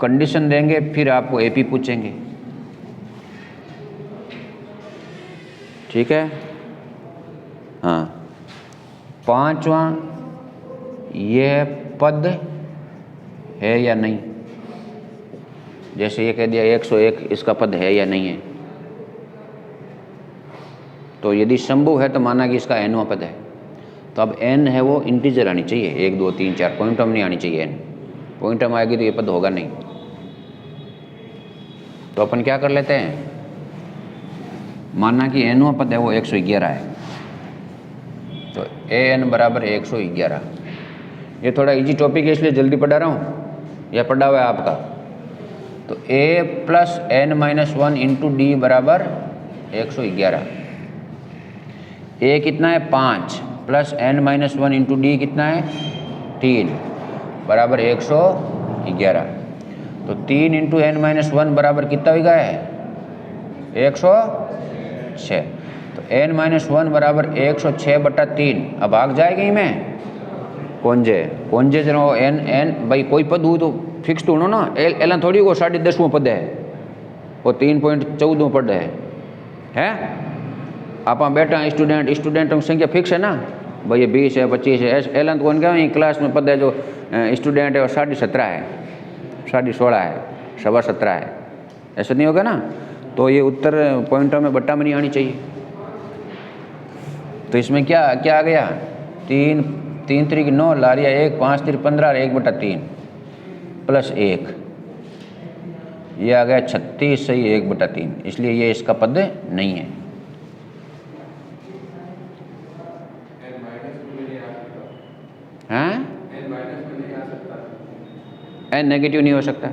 A: कंडीशन देंगे, फिर आपको एपी पूछेंगे, ठीक है। हाँ, पांचवा, यह पद है या नहीं, जैसे ये कह दिया 101 इसका पद है या नहीं है, तो यदि संभव है तो माना कि इसका एनवां पद है। तो अब एन है वो इंटीजर आनी चाहिए, 1 2 3 4, पॉइंट टर्म नहीं आनी चाहिए। एन पॉइंट टर्म आएगी तो ये पद होगा नहीं। तो अपन क्या कर लेते हैं, माना कि एनवां पद है वो 111 है, तो एन बराबर 111। ये थोड़ा इजी टॉपिक है इसलिए जल्दी पढ़ा रहा हूँ, यह पढ़ा हुआ है आपका। तो a + n-1 × d बराबर 111। a कितना है 5 + n-1 × d कितना है 3 बराबर 111। तो 3 × n-1 बराबर कितना हो गया है 106। तो n-1 बराबर 106/3। अब भाग जाएगी में कोंजे जनो एन एन भाई कोई पद हो तो फिक्स तो होना ना, एल थोड़ी वो 10.5वां पद है, वो 3.14वां पद है। आप बैठा स्टूडेंटों की संख्या फिक्स है ना भाई, ये 20 है 25 है। एल तो कौन क्या क्लास में पद है जो स्टूडेंट है वो 17.5 है, 16.5 है, 17.25 है, ऐसा नहीं होगा ना। तो ये उत्तर पॉइंटों में बट्टा में नहीं आनी चाहिए। तो इसमें क्या क्या आ गया, 3 3 9 लारिया 1 5 3 15 1/3 प्लस 1, ये आ गया 36 सही 1/3, इसलिए ये इसका पद नहीं है। हाँ एन नेगेटिव नहीं हो सकता।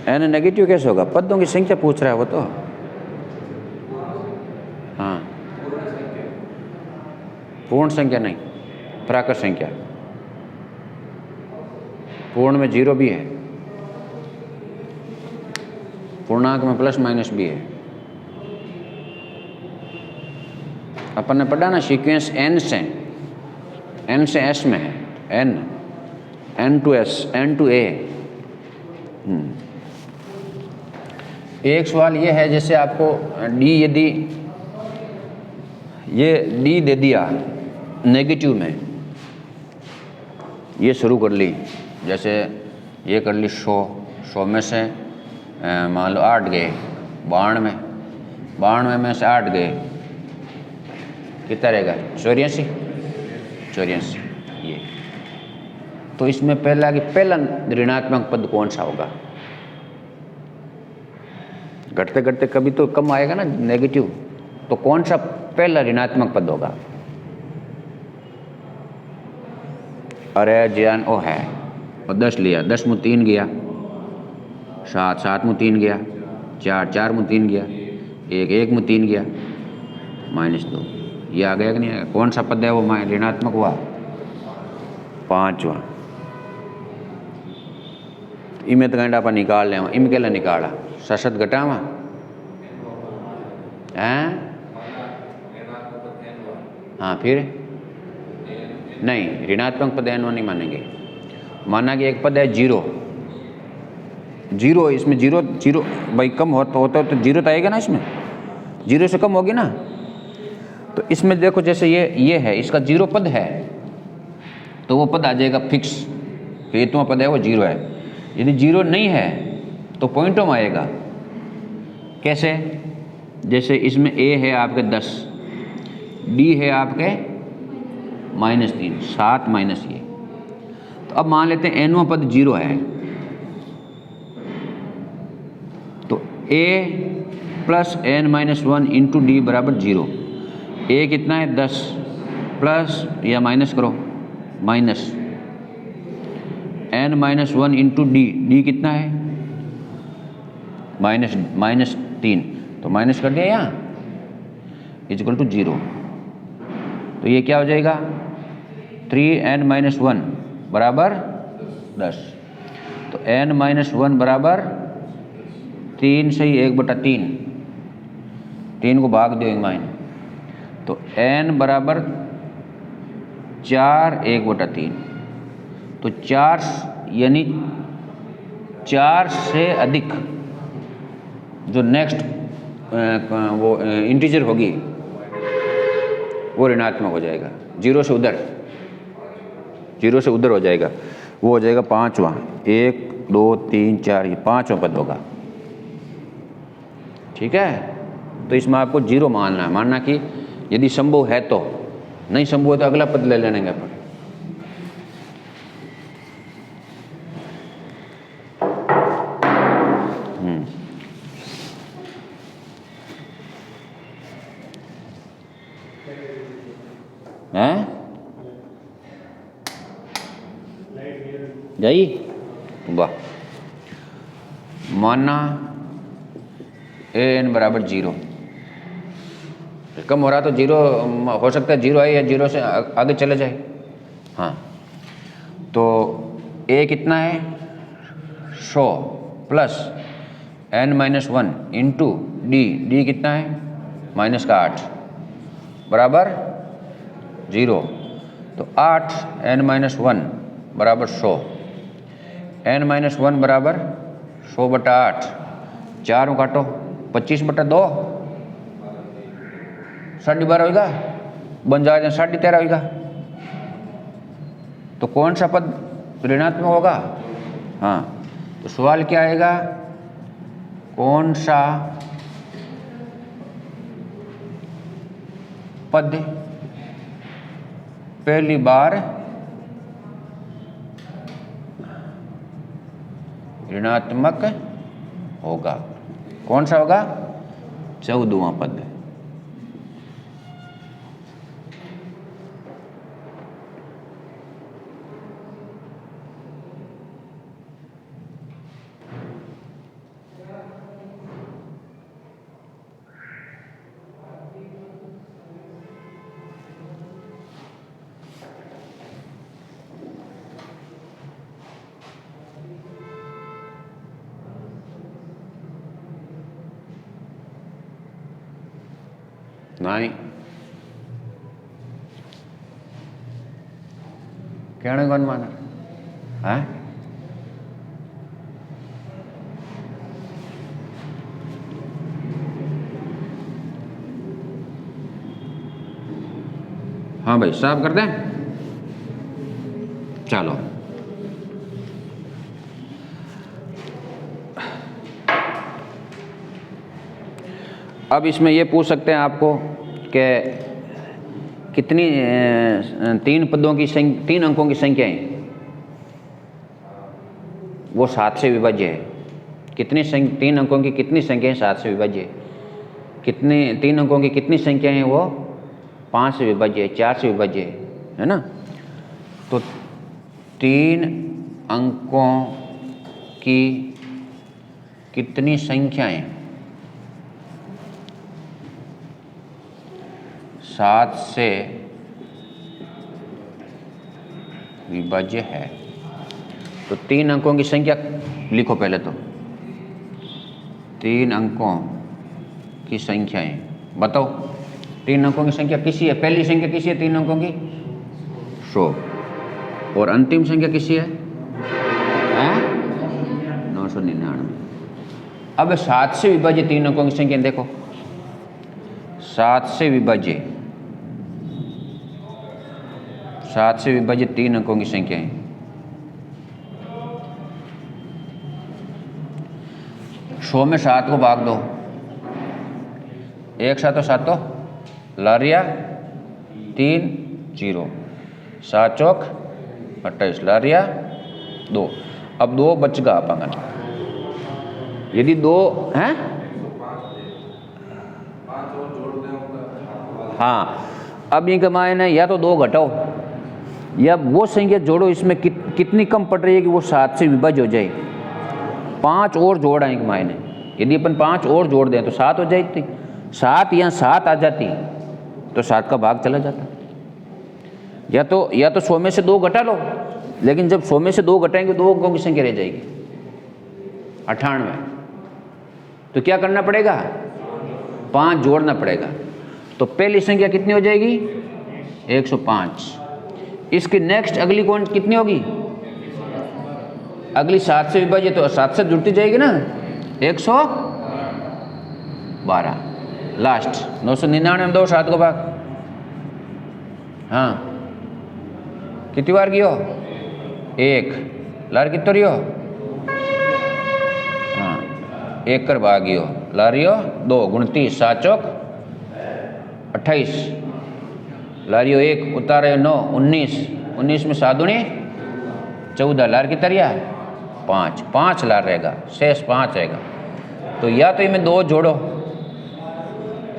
A: एन नेगेटिव कैसे होगा, पदों की संख्या पूछ रहा है वो तो। हाँ पूर्ण संख्या नहीं, प्राकृत संख्या। पूर्ण में 0 भी है, पूर्णांक में प्लस माइनस भी है। अपन ने पढ़ा ना सीक्वेंस एन से एस में है, n to s, n to a. एक सवाल ये है, जैसे आपको डी यदि ये डी दे दिया नेगेटिव में, ये शुरू कर ली, जैसे ये कर ली 100 में से मान लो 8 गए, 92 में से 8 गए, कितना रहेगा 84। ये तो इसमें पहला ऋणात्मक पद कौन सा होगा, घटते घटते कभी तो कम आएगा ना नेगेटिव, तो कौन सा पहला ऋणात्मक पद होगा। अरे ज्ञान ओ है, और 10 लिया, 10 में 3 गया, 7 में 3 गया, 4 में 3 गया, 1 में 3 गया, -2, ये आ गया कि नहीं आएगा। कौन सा पद है वो ऋणात्मक हुआ, 5वां। इमें तो घंटा पर निकाल लें, इम के लिए निकाला सशत घटावा हैं। हाँ फिर नहीं, ऋणात्मक पद एन नहीं मानेंगे। माना कि एक पद है 0, इसमें 0 भाई कम होता तो 0 तो आएगा ना, इसमें 0 से कम होगी ना। तो इसमें देखो जैसे ये है, इसका 0 पद है तो वो पद आ जाएगा फिक्स, कि इतना पद है वो 0 है। यदि 0 नहीं है तो पॉइंटों में आएगा। कैसे, जैसे इसमें ए है आपके 10, डी है आपके -3, 7 माइनस ये। तो अब मान लेते हैं एनवां पद 0 है, तो ए प्लस n-1 इंटू डी बराबर 0। ए कितना है 10, प्लस या माइनस करो, माइनस n-1 इंटू डी कितना है -3, तो माइनस कर दिया यहाँ, इक्वल टू 0। तो ये क्या हो जाएगा 3n-1 बराबर 10। तो n-1 बराबर 3 सही 1/3, 3 को भाग दो 1 तो n बराबर 4 1/3। तो 4 यानी 4 से अधिक जो नेक्स्ट वो इंटीजर होगी वो ऋणात्मक हो जाएगा, 0 से उधर हो जाएगा, वो हो जाएगा 5वां। 1 2 3 4 ये 5वां पद होगा। ठीक है, तो इसमें आपको 0 मानना कि यदि संभव है तो, नहीं संभव है तो अगला पद ले लेने का। जाइए वाह, माना n बराबर 0, कम हो रहा तो 0 हो सकता है, 0 है या 0 से आगे चले जाए। हाँ तो a कितना है 100 प्लस n-1 इंटू डी कितना है -8 बराबर 0। तो 8 n-1 बराबर 100, n-1 बराबर 100/8, 4 काटो 25/2, 12.5 होगा, बन जाएगा 13.5 होगा। तो कौन सा पद ऋणात्मक होगा? हाँ, तो सवाल क्या आएगा, कौन सा पद पहली बार ऋणात्मक होगा? कौन सा होगा? 14वां पद। नहीं, कहने कौन माना है? हाँ भाई, साफ कर दें। चलो, अब इसमें ये पूछ सकते हैं आपको कि कितनी 3 पदों की 3 अंकों की संख्याएं वो 7 से विभाज्य है। कितनी 3 अंकों की कितनी संख्याएं 7 से विभाज्य है? कितने 3 अंकों की कितनी संख्याएं वो 5 से विभाज्य है, 4 से विभाज्य है ना? तो 3 अंकों की कितनी संख्याएं 7 से विभाज्य है? तो 3 अंकों की संख्या लिखो पहले तो। 3 अंकों की संख्याएं बताओ। 3 अंकों की संख्या किसी है? पहली संख्या किसी है 3 अंकों की? 100। और अंतिम संख्या किसी है? 999। अब 7 से विभाज्य 3 अंकों की संख्या देखो। 7 से विभाज्य 3 अंकों की संख्या है। 100 में 7 को भाग दो। 1 7 7 लारिया 3 0, 7 चौक 28 लारिया 2। अब 2 बचगा अपन। यदि 2 हैं, हाँ, अब ये कमाए ना, या तो 2 घटाओ या वो संख्या जोड़ो इसमें कितनी कम पड़ रही है कि वो 7 से विभाज्य हो जाए। 5 और जोड़ आएंगे मायने। यदि अपन 5 और जोड़ दें तो 7 हो जाती। 7 या 7 आ जाती तो 7 का भाग चला जाता। या तो 100 में से 2 घटा लो, लेकिन जब 100 में से 2 घटाएंगे 2 अंकों की संख्या रह जाएगी 98। तो क्या करना पड़ेगा? 5 जोड़ना पड़ेगा। तो पहली संख्या कितनी हो जाएगी? 105। इसकी नेक्स्ट अगली कौन कितनी होगी? अगली 7 से विभाज्य, तो 7 से जुड़ती जाएगी ना, 112। लास्ट 999 में 2 7 को भाग। हाँ, कितनी बार गियो? 1 लार कितो रियो? हाँ, 1 कर भाग गियो लारियो 2 29 7 चौक 28 लारियो 1 उतारे 9 19 में 7 दूनी 14 लार की तरिया 5 लार रहेगा, शेष 5 रहेगा। तो या तो इनमें 2 जोड़ो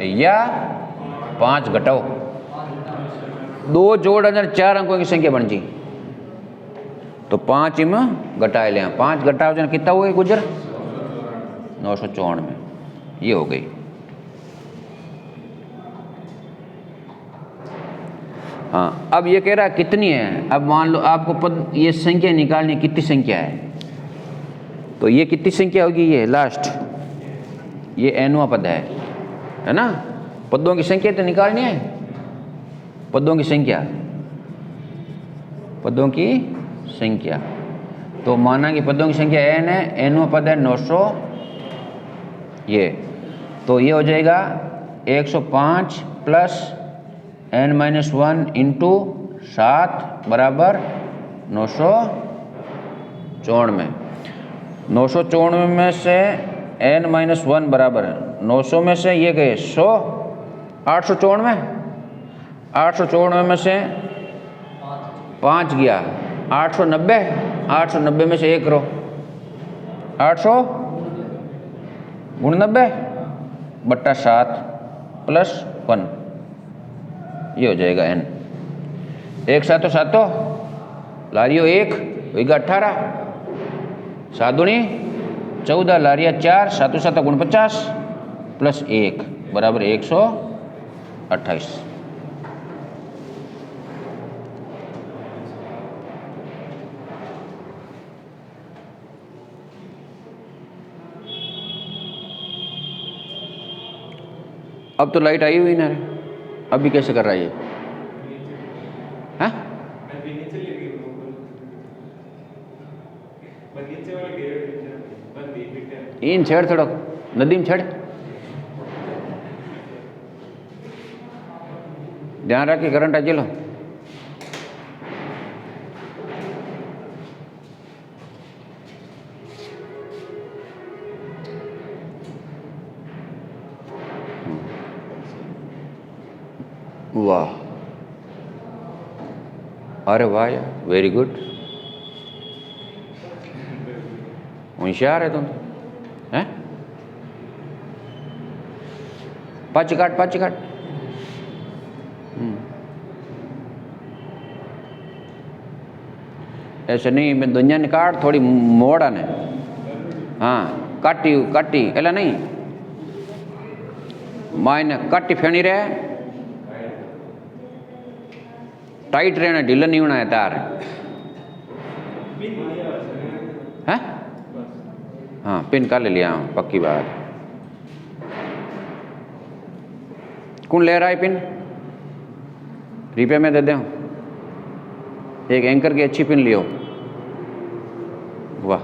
A: या 5 घटाओ। 2 जोड़ अगर 4 अंकों की संख्या बन जी तो 5 इनमें घटाए ले। 5 घटाओ जन कितना हुआ गुजर? 994 में। ये हो गई। हाँ, अब ये कह रहा है कितनी है। अब मान लो आपको पद ये संख्या निकालनी, कितनी संख्या है, तो ये कितनी संख्या होगी? ये लास्ट ये nवां पद है ना? पदों की संख्या तो निकालनी है, पदों की संख्या। पदों की संख्या। तो माना कि पदों की संख्या n है, nवां पद है 900 ये, तो ये हो जाएगा 105 प्लस n-1 इंटू 7 बराबर 994। 994 में से n-1 बराबर 900 में से ये गए 100, 894, 894 में से 5 गया 890, 890 में से 1 करो 800 गुण 90 बट्टा 7 प्लस 1, ये हो जाएगा n। 1 7 7 लारियो 1 होगा 18, 7 दूनी 14 लारिया 4, 7 7 गुण 50 प्लस 1 बराबर 128। अब तो लाइट आई हुई ना, अभी कैसे कर रहा है ये? हाँ? इन छेड़ थोड़ा नदीम छेड़, ध्यान रखिए करंट आ चलो। वाह, अरे वाह यार, वेरी गुड, होशियार है तुम, हैं? पाँच काट। ऐसे नहीं, मैं दुनिया निकाट थोड़ी मोड़ा ने, हाँ काटी एला नहीं, मायने काटी फेणी रहे, टाइट रहना, ढीला नहीं होना है तार, है? हाँ पिन का ले लिया, पक्की बात। कौन ले रहा है पिन? रुपये में दे दें, एक एंकर की अच्छी पिन लियो। वाह,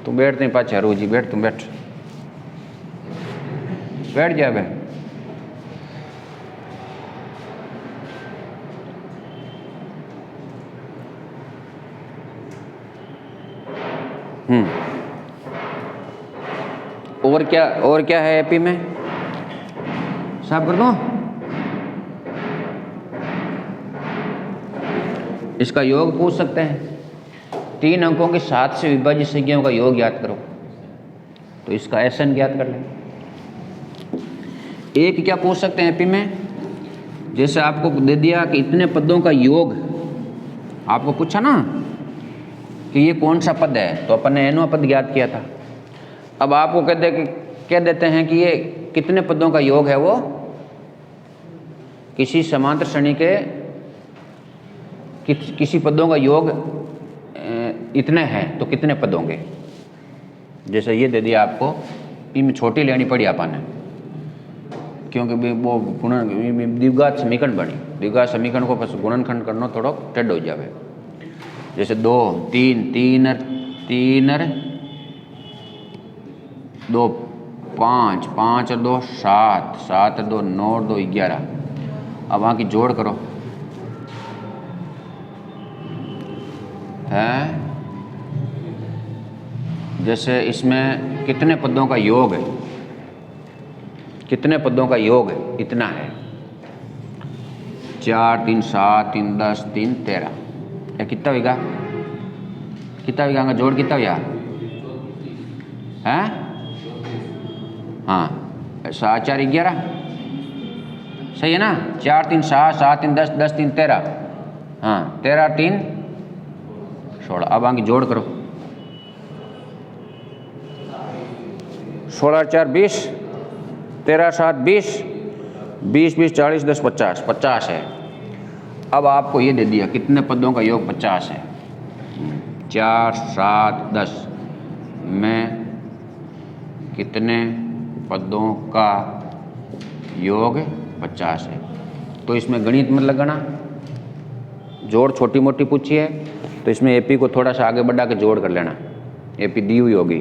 A: तुम बैठते हैं पाछे हरू जी, बैठ तुम बैठ जा बहन। और क्या है एपी में? साफ कर दो। इसका योग पूछ सकते हैं, 3 अंकों के 7 से विभाजित संख्याओं का योग याद करो, तो इसका एसएन ज्ञात कर लें। एक क्या पूछ सकते हैं एपी में, जैसे आपको दे दिया कि इतने पदों का योग, आपको पूछा ना कि ये कौन सा पद है, तो अपन ने एनवां पद ज्ञात किया था। अब आपको कह देते हैं कि ये कितने पदों का योग है, वो किसी समांतर श्रेणी के किसी पदों का योग इतने हैं, तो कितने पद होंगे। जैसे ये दे दिया आपको, इनमें छोटी लेनी पड़ी अपन ने, क्योंकि वो गुणन द्विघात समीकरण बनी, द्विघात समीकरण को बस गुणनखंड करना थोड़ा टेढ़ हो जाए। जैसे 2 3 2 5 5 और 2 7 7 और 2 9 और 2 11। अब वहाँ की जोड़ करो, है जैसे इसमें कितने पदों का योग है, कितने पदों का योग है, इतना है 4 3 7 3 10 3 13। ये कितना होगा, जोड़ कितना होगा, हैं? हाँ 7 4 11, सही है ना? 4 3 7 7 3 10 10 3 13, हाँ 13 3 16। अब आगे जोड़ करो, 16 4 20, 13 7 20, 20 20 40 10 50, 50 है। अब आपको ये दे दिया कितने पदों का योग 50 है, 4 7 10 में कितने पदों का योग 50 है। तो इसमें गणित मत लगाना, जोड़ छोटी मोटी पूछी है तो इसमें AP को थोड़ा सा आगे बढ़ा के जोड़ कर लेना, AP दी हुई होगी,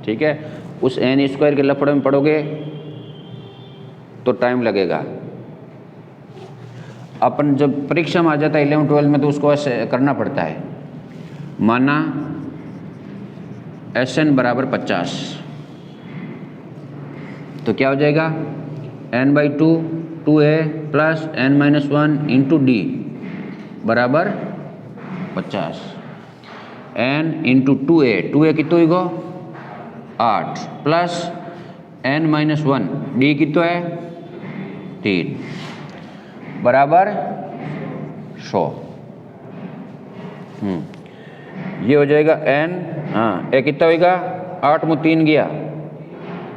A: ठीक है। उस n स्क्वायर के लफड़े में पढ़ोगे तो टाइम लगेगा। अपन जब परीक्षा में आ जाता है 11-12 में तो उसको ऐसे करना पड़ता है। माना Sn बराबर 50, तो क्या हो जाएगा n/2 2a plus n-1 into d बराबर 50। n इंटू 2a कितो होगा 8 प्लस n-1 डी कितो है 3 बराबर 100। ये हो जाएगा n, हाँ ये कितना होगा 8 में 3 गया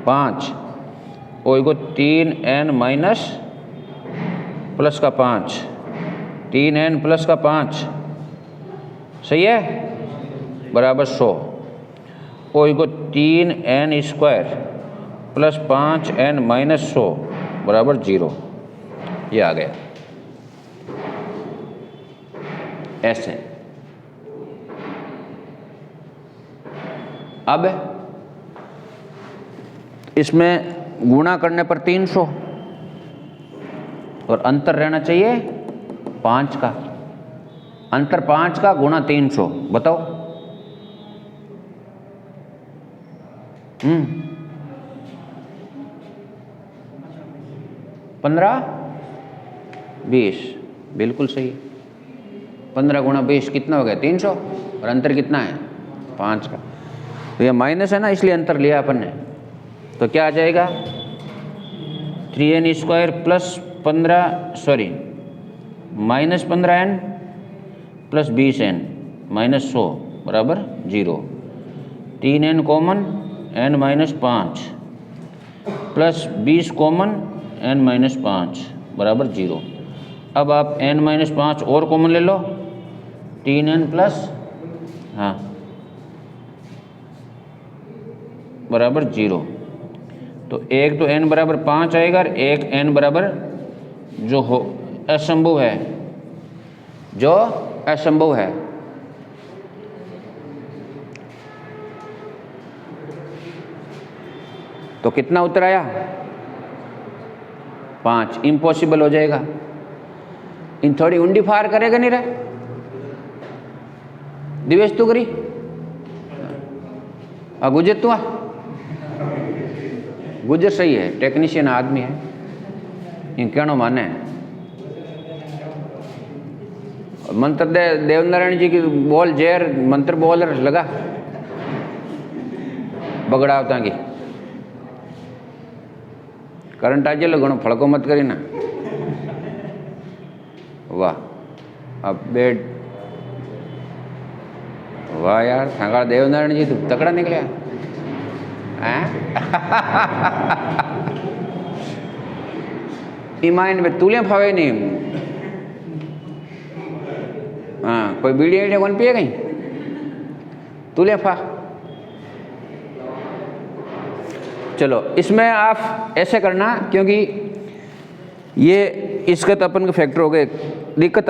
A: 5 होगा 3n माइनस प्लस का 5, 3n प्लस का 5 सही है बराबर 100 होगा 3n square plus 5n minus 100 बराबर 0। ये आ गया ऐसे। अब इसमें गुणा करने पर 300 और अंतर रहना चाहिए 5 का, अंतर 5 का गुणा 300, बताओ 15 20 बिल्कुल सही। 15 गुणा 20 कितना हो गया 300 और अंतर कितना है 5 का। तो ये माइनस है ना इसलिए अंतर लिया अपन ने, तो क्या आ जाएगा 3n square plus 15 sorry minus 15n plus 20n minus 100 बराबर 0। 3n common n minus 5 plus 20 common n minus 5 बराबर 0। अब आप n माइनस 5 और कॉमन ले लो 3n प्लस हाँ बराबर 0। तो एक तो n बराबर 5 आएगा और एक n बराबर जो हो असंभव है, जो असंभव है। तो कितना उत्तर आया 5, इम्पॉसिबल हो जाएगा। इन थोड़ी उंडी फार करेगा नहीं रे दिवेश तू करी गुजर तू गुजर सही है, टेक्नीशियन आदमी है, इन कहनो माने। मंत्र दे देवनारायण जी की बोल जेर मंत्र बोल लगा बगड़ावता की करंट आज लो घणो फड़को मत करी ना। वाह अब बेड वाह यार सांगा देवनारायण जी तू तकड़ा निकलिया माइंड में तुले फावे नहीं। हाँ कोई बीड़ी आइडिया कौन पिए कहीं तुले फा। चलो इसमें आप ऐसे करना क्योंकि ये इसका तो अपन के फैक्टर हो गए, दिक्कत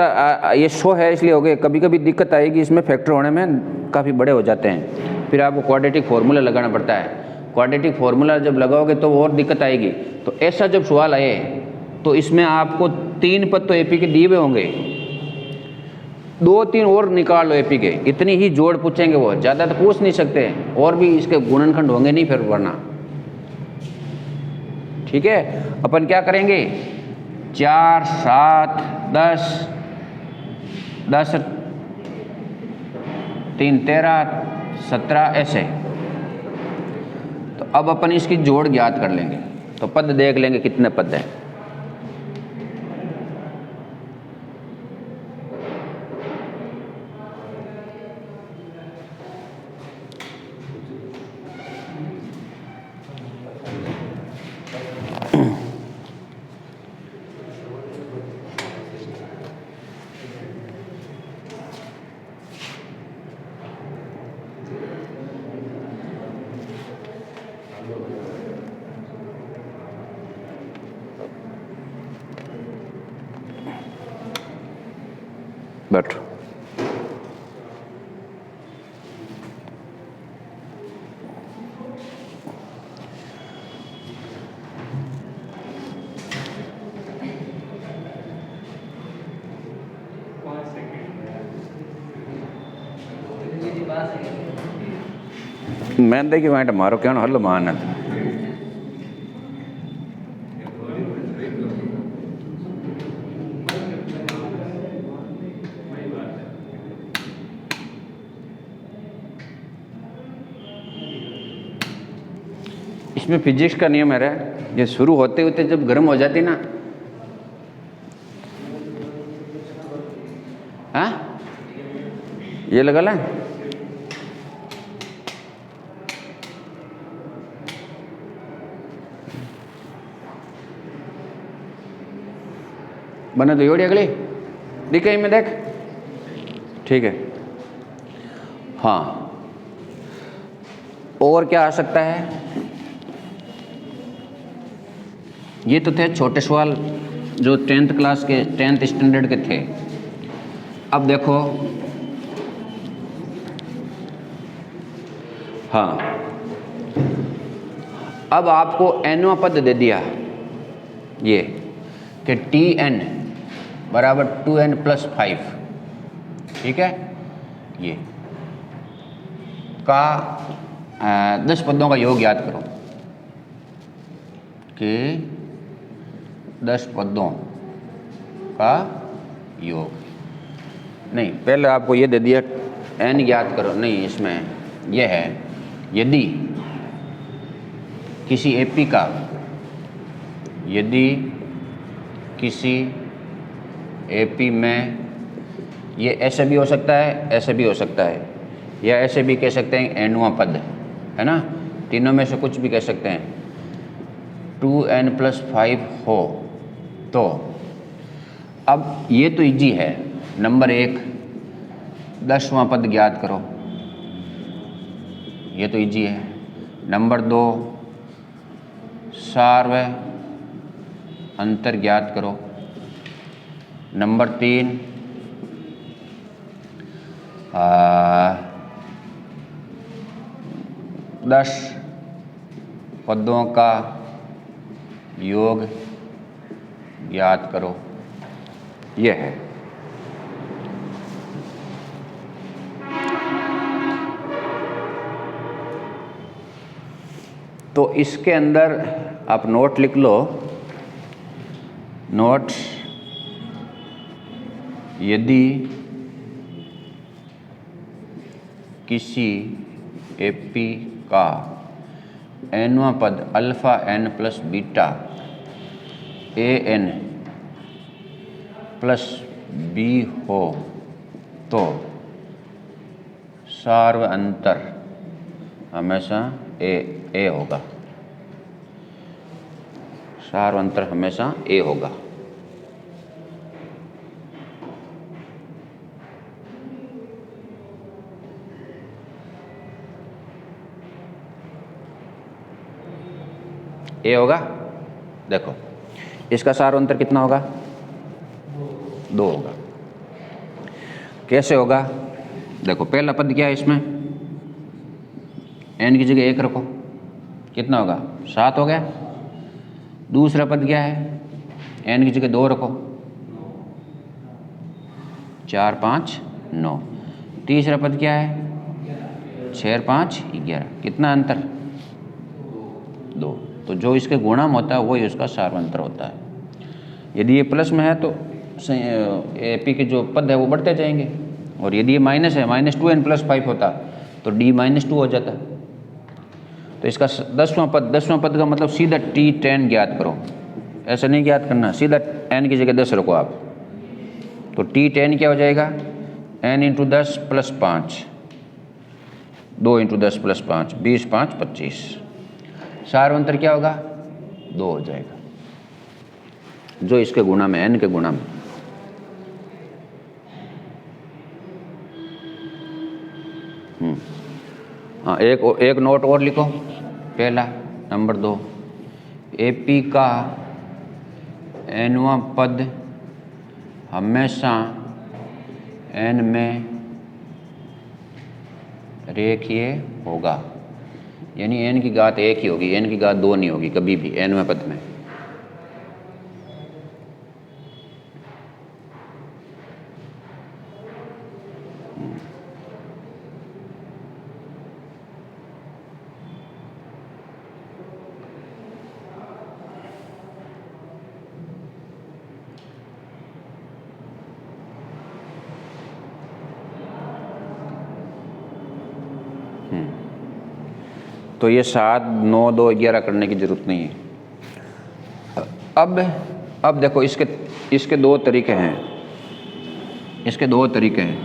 A: ये 100 है इसलिए हो गए। कभी कभी दिक्कत आएगी इसमें फैक्टर होने में, काफ़ी बड़े हो जाते हैं, फिर आपको क्वाड्रेटिक फार्मूला लगाना पड़ता है। क्वाड्रेटिक फार्मूला जब लगाओगे तो और दिक्कत आएगी। तो ऐसा जब सवाल आए तो इसमें आपको 3 पद तो एपी के दिए हुए होंगे, 2-3 और निकाल लो एपी के, इतनी ही जोड़ पूछेंगे वो, ज़्यादा तो पूछ नहीं सकते। और भी इसके गुणनखंड होंगे नहीं फिर वरना, ठीक है। अपन क्या करेंगे 4 7 10 10 3 13 17 ऐसे। तो अब अपन इसकी जोड़ ज्ञात कर लेंगे, तो पद देख लेंगे कितने पद हैं। बैठो। मैं देखिए वहाँ मारो क्या हल मान है। इसमें फिजिक्स का नियम है, ये शुरू होते होते जब गर्म हो जाती ना, हाँ ये लगा ला बने तो योड़ी अगली दिखे में देख, ठीक है। हाँ और क्या आ सकता है, ये तो थे छोटे सवाल जो 10th क्लास के 10th स्टैंडर्ड के थे। अब देखो, हाँ अब आपको nवां पद दे दिया ये कि Tn बराबर 2n + 5, ठीक है, ये का 10 पदों का योग याद करो कि 10 पदों का योग। नहीं पहले आपको ये दे दिया n याद करो, नहीं इसमें यह है यदि किसी एपी का, यदि किसी एपी में, ये ऐसे भी हो सकता है, ऐसे भी हो सकता है, या ऐसे भी कह सकते हैं nवां पद है ना, तीनों में से कुछ भी कह सकते हैं, 2n + 5 हो तो अब ये तो इजी है। नंबर 1 10वां पद ज्ञात करो, ये तो इजी है। नंबर 2 सार्व अंतर ज्ञात करो। नंबर 3 10 पदों का योग ज्ञात करो, यह है। तो इसके अंदर आप नोट लिख लो, नोट यदि किसी एपी का nवां पद alpha n + beta an + b हो तो सार्व अंतर हमेशा ए होगा, सार्व अंतर हमेशा ए होगा। ए होगा। देखो इसका सार्व अंतर कितना होगा, 2 होगा। कैसे होगा, देखो पहला पद क्या है इसमें, n की जगह 1 रखो, कितना होगा 7 हो गया। दूसरा पद क्या है, n की जगह 2 रखो, 4 5 9। तीसरा पद क्या है, 6 5 11, कितना अंतर 2। तो जो इसके गुणम होता है वही उसका सार्वंतर होता है। यदि ये प्लस में है तो एपी के जो पद है वो बढ़ते जाएंगे, और यदि ये माइनस है, -2n + 5 होता तो d -2 हो जाता। तो इसका 10वां पद का मतलब सीधा T10 ज्ञात करो, ऐसा नहीं ज्ञात करना, सीधा n की जगह 10 रखो आप। तो T10 क्या हो जाएगा, n × 10 + 5, 2 × 10 + 5, 20 5 25। सार्वंतर क्या होगा, 2 हो जाएगा, जो इसके गुणा में, n के गुणा में। हाँ एक नोट और लिखो, पहला। नंबर 2 एपी का nवां पद हमेशा n में रेखीय होगा, यानी n की घात 1 ही होगी, n की घात 2 नहीं होगी कभी भी nवें पद में। तो ये 7, 9, 2, 11 करने की ज़रूरत नहीं है। अब देखो इसके दो तरीके हैं, इसके दो तरीके हैं।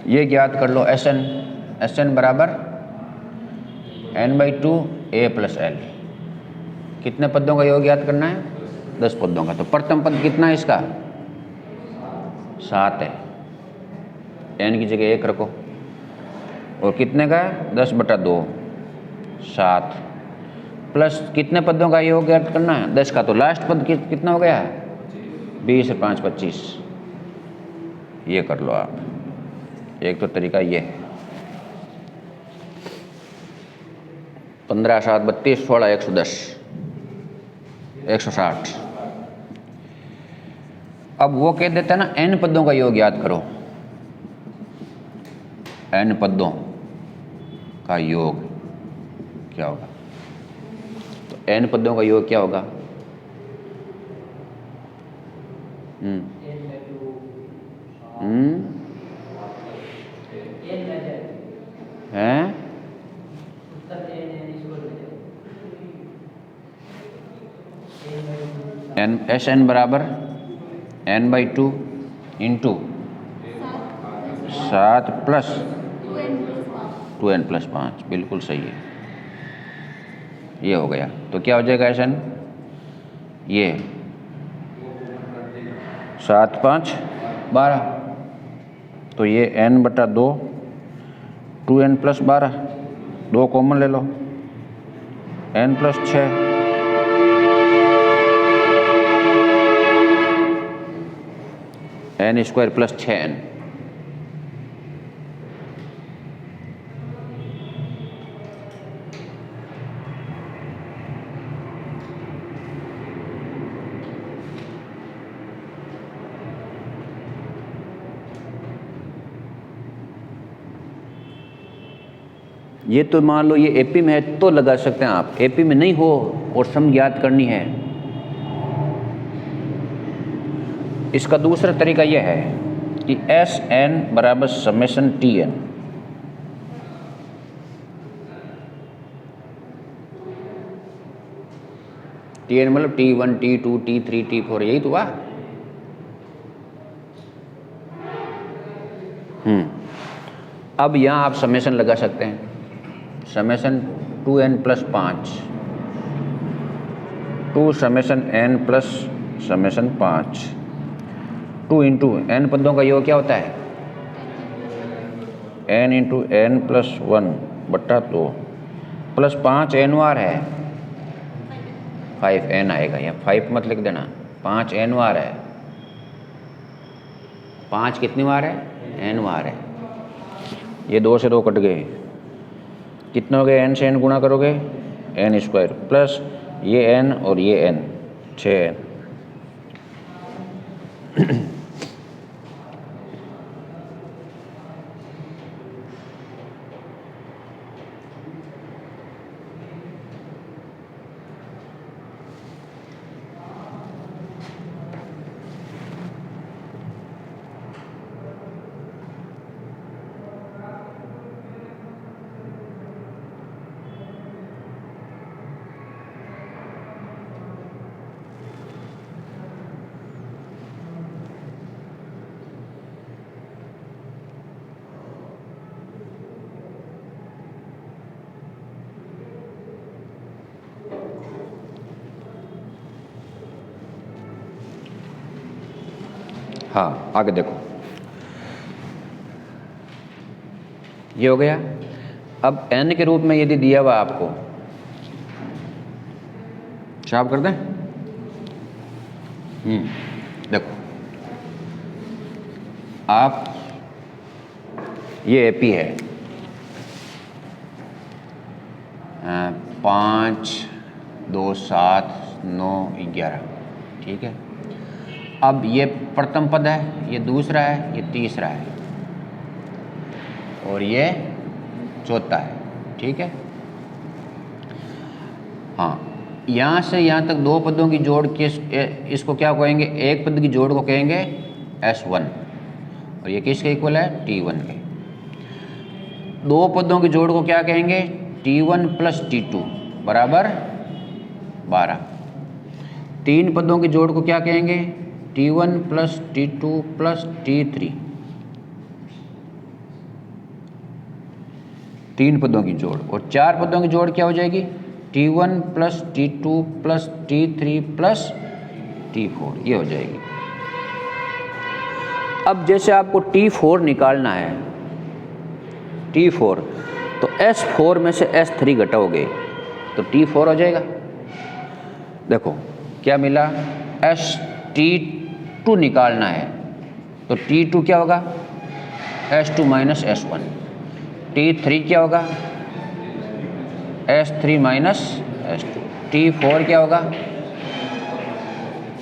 A: ये ज्ञात कर लो Sn बराबर n/2 a + l। कितने पदों का योग ज्ञात करना है? 10 पदों का। तो प्रथम पद कितना है इसका? 7 है, n की जगह 1 रखो। और कितने का है? 10/2 7 प्लस कितने पदों का योग ज्ञात करना है? 10 का। तो लास्ट पद कितना हो गया? 20 और 5 25। ये कर लो आप। एक तो तरीका ये है। 15 7 32 16 110 160। अब वो कह देता है ना n पदों का योग याद करो, n पदों का योग क्या होगा? तो n पदों का योग क्या होगा? हैं? Sn बराबर n/2 इंटू 7 प्लस 2n + 5। बिल्कुल सही है, ये हो गया। तो क्या हो जाएगा Sn? ये 7 5 12। तो ये n/2 2n + 12, 2 कॉमन ले लो, n + 6 n² + 6n। ये तो मान लो ये एपी में है तो लगा सकते हैं आप, एपी में नहीं हो और सम ज्ञात करनी है। इसका दूसरा तरीका यह है कि Sn बराबर समेशन Tn। Tn मतलब T1 T2 T3 T4, यही तो हुआ। अब यहाँ आप समेशन लगा सकते हैं, summation 2n + 5 2 summation n plus summation 5 2 into n पदों का योग क्या होता है? n into n + 1/2 plus 5 n वार है, 5n आएगा। यहाँ 5 मत लिख देना, 5 n वार है। 5 कितनी वार है? n वार है। ये 2 से 2 कट गए, कितने हो गए? n से n गुणा करोगे n² प्लस ये n और ये n 6n। हाँ, आगे देखो, ये हो गया। अब n के रूप में यदि दिया हुआ आपको, साफ कर दें। देखो आप ये एपी है 5, 2, 7, 9, 11, ठीक है। अब ये प्रथम पद है, ये दूसरा है, ये तीसरा है और ये चौथा है, ठीक है। हाँ, यहाँ से यहाँ तक दो पदों की जोड़ के इसको क्या कहेंगे, एक पद की जोड़ को कहेंगे S1 और ये किसके इक्वल है, T1 के। दो पदों की जोड़ को क्या कहेंगे, T1 प्लस T2 बराबर 12। तीन पदों की जोड़ को क्या कहेंगे, T1 plus T2 plus T3। तीन पदों की जोड़। और चार पदों की जोड़ क्या हो जाएगी, T1 plus T2 plus T3 plus T4, ये हो जाएगी। अब जैसे आपको T4 निकालना है, T4, तो S4 में से S3 घटाओगे तो T4 हो जाएगा। देखो क्या मिला, T2 निकालना है तो T2 क्या होगा, S2 माइनस S1। T3 क्या होगा, S3 माइनस S2। T4 क्या होगा,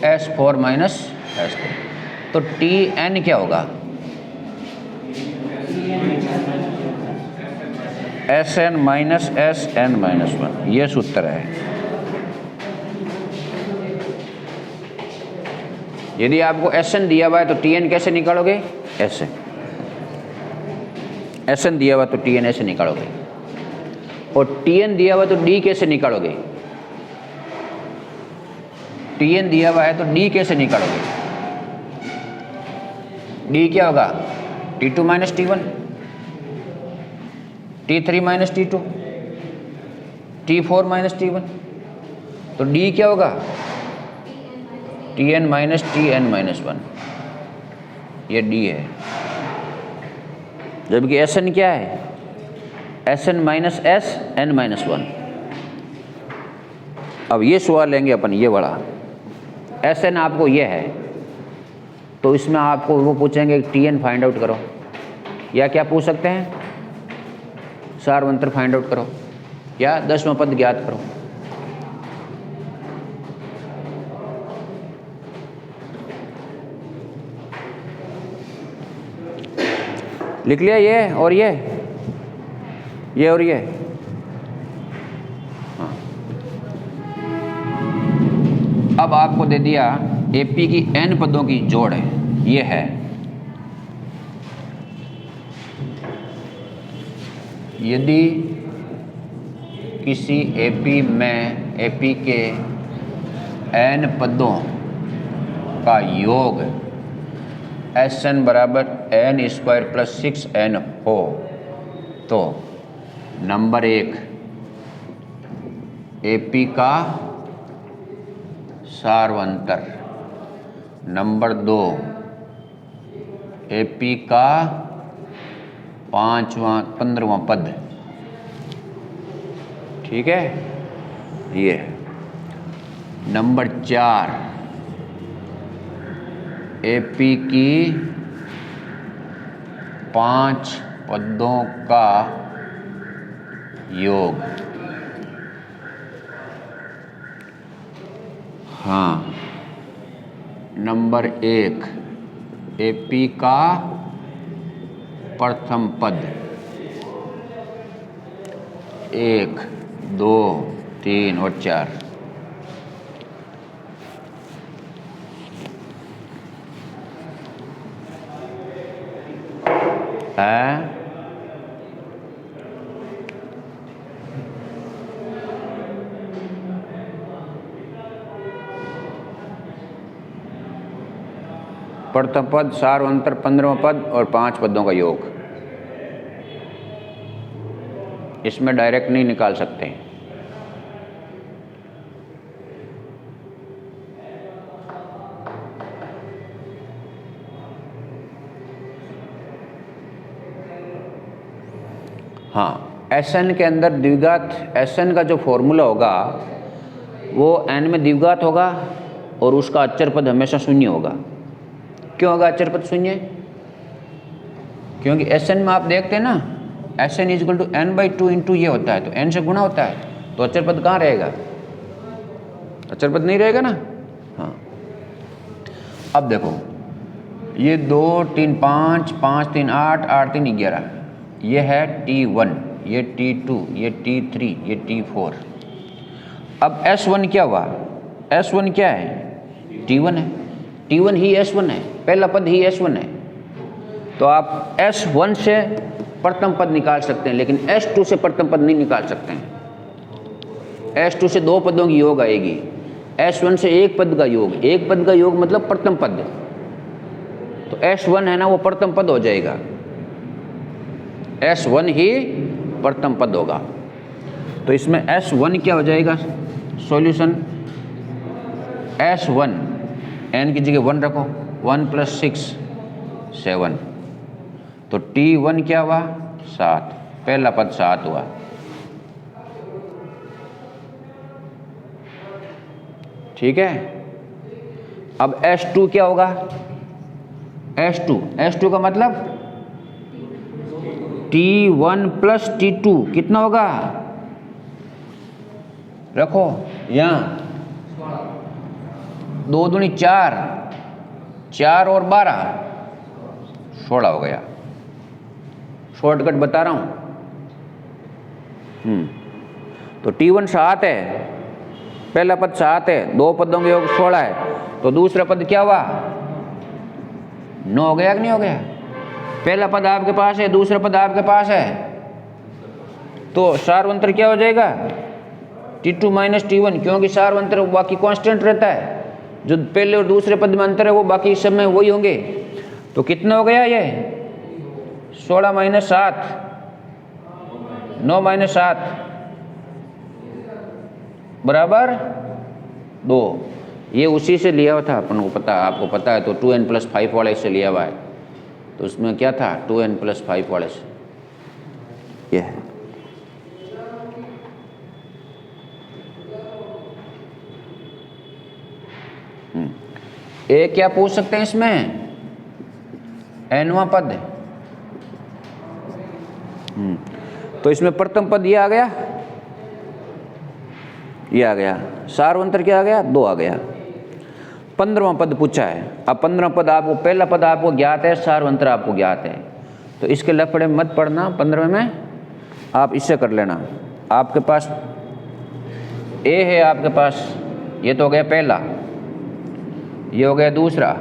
A: S4 माइनस S3। तो Tn क्या होगा, Sn माइनस Sn माइनस 1। ये सूत्र है। यदि आपको Sn दिया हुआ है तो Tn कैसे निकालोगे, ऐसे। Sn दिया हुआ तो Tn ऐसे निकालोगे, और Tn दिया हुआ तो D कैसे निकालोगे, Tn दिया हुआ है तो D कैसे निकालोगे, D क्या होगा, T2 minus T1, T3 minus T2, T4 minus T1। तो D क्या होगा, Tn माइनस Tn माइनस 1, ये D है। जबकि Sn क्या है, Sn माइनस Sn माइनस 1। अब ये सवाल लेंगे अपन, ये बड़ा Sn आपको ये है तो इसमें आपको वो पूछेंगे Tn फाइंड आउट करो, या क्या पूछ सकते हैं, सार्वंतर फाइंड आउट करो, या 10वां पद ज्ञात करो। लिख लिया ये और ये और ये। हाँ, अब आपको दे दिया एपी की n पदों की जोड़ है, ये है। यदि किसी एपी में एपी के n पदों का योग Sn बराबर n स्क्वायर प्लस 6n हो तो नंबर 1 एपी का सार्वंतर, नंबर 2 एपी का 15वां पद, ठीक है। ये नंबर 4 एपी की 5 पदों का योग। हाँ, नंबर 1 एपी का प्रथम पद 1, 2, 3 और 4। है प्रथम पद, सार्वंतर, 15वां पद और 5 पदों का योग। इसमें डायरेक्ट नहीं निकाल सकते। हाँ, Sn के अंदर द्विघात, Sn का जो फॉर्मूला होगा वो n में द्विघात होगा और उसका अचर पद हमेशा शून्य होगा। क्यों होगा अचर पद शून्य? क्योंकि एस एन में आप देखते हैं ना, s n equal to n by two into ये होता है, तो एन से गुणा होता है, तो अचर पद कहाँ रहेगा? अचर पद नहीं रहेगा ना। हाँ, अब देखो ये 2 3 5 5 3 8 8 3 11, ये है T1, ये T2, ये T3, ये T4। अब S1 क्या हुआ? S1 क्या है? T1 है। T1 ही S1 है, पहला पद ही S1 है। तो आप S1 से प्रथम पद निकाल सकते हैं, लेकिन S2 से प्रथम पद नहीं निकाल सकते हैं। S2 से दो पदों की योग आएगी, S1 से एक पद का योग, एक पद का योग मतलब प्रथम पद, तो S1 है ना वो प्रथम पद हो जाएगा, S1 ही प्रथम पद होगा। तो इसमें S1 क्या हो जाएगा? सॉल्यूशन S1 n की जगह 1 रखो, 1 + 6 7, तो T1 क्या हुआ? 7, पहला पद 7 हुआ। ठीक है। अब S2 क्या होगा? S2 का मतलब T1 + T2 कितना होगा? रखो यहाँ 2 दूनी 4, 4 और 12 16 हो गया। शॉर्टकट बता रहा हूँ। तो T1 7 है, पहला पद 7 है, दो पदों के योग 16 है, तो दूसरा पद क्या हुआ? 9 हो गया कि नहीं हो गया? पहला पद आपके पास है, दूसरा पद आपके पास है, तो सार्वंतर क्या हो जाएगा? T2 - T1, क्योंकि सार्वंतर बाकी कांस्टेंट रहता है, जो पहले और दूसरे पद में अंतर है वो बाकी सब में वही होंगे। तो कितना हो गया ये? 16 - 7, 9 - 7 बराबर 2। ये उसी से लिया हुआ था, अपन को पता, आपको पता है, तो 2n + 5 वाले से लिया हुआ है। तो उसमें क्या था? 2n + 5 वाले से ये है। ए क्या पूछ सकते हैं इसमें? nवां पद। तो इसमें प्रथम पद ये आ गया, ये आ गया, सार्वंतर क्या आ गया? 2 आ गया। 15वां पद पूछा है। अब 15वां पद आपको, पहला पद आपको ज्ञात है, सार्वंतर आपको ज्ञात है, तो इसके लफड़े मत पढ़ना। 15वें में आप इससे कर लेना। आपके पास ए है, आपके पास ये तो हो गया पहला, ये हो गया दूसरा,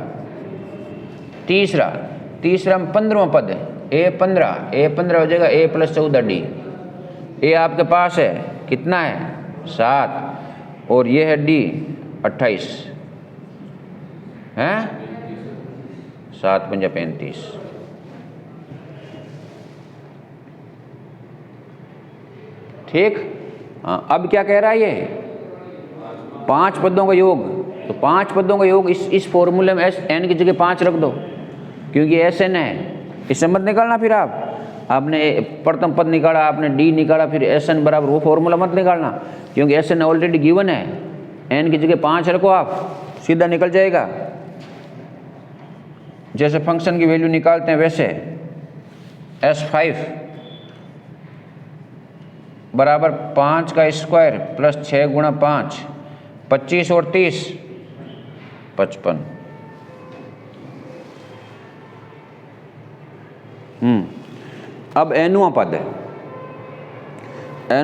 A: तीसरा में 15वां पद है, A15 हो जाएगा, A + 14D। ए आपके पास है, कितना है? 7, और ये है D 28 हैं, 7 × 5 = 35। ठीक। हाँ, अब क्या कह रहा है ये? 5 पदों का योग। तो 5 पदों का योग इस फॉर्मूले में n की जगह 5 रख दो, क्योंकि Sn है, इससे मत निकालना। फिर आपने प्रथम पद निकाला, आपने D निकाला, फिर Sn बराबर वो फॉर्मूला मत निकालना, क्योंकि Sn ऑलरेडी गिवन है। n की जगह 5 रखो, आप सीधा निकल जाएगा। जैसे फंक्शन की वैल्यू निकालते हैं वैसे S5 बराबर 5 का स्क्वायर + 6 × 5 25 और 30 55। अब nवां पद है।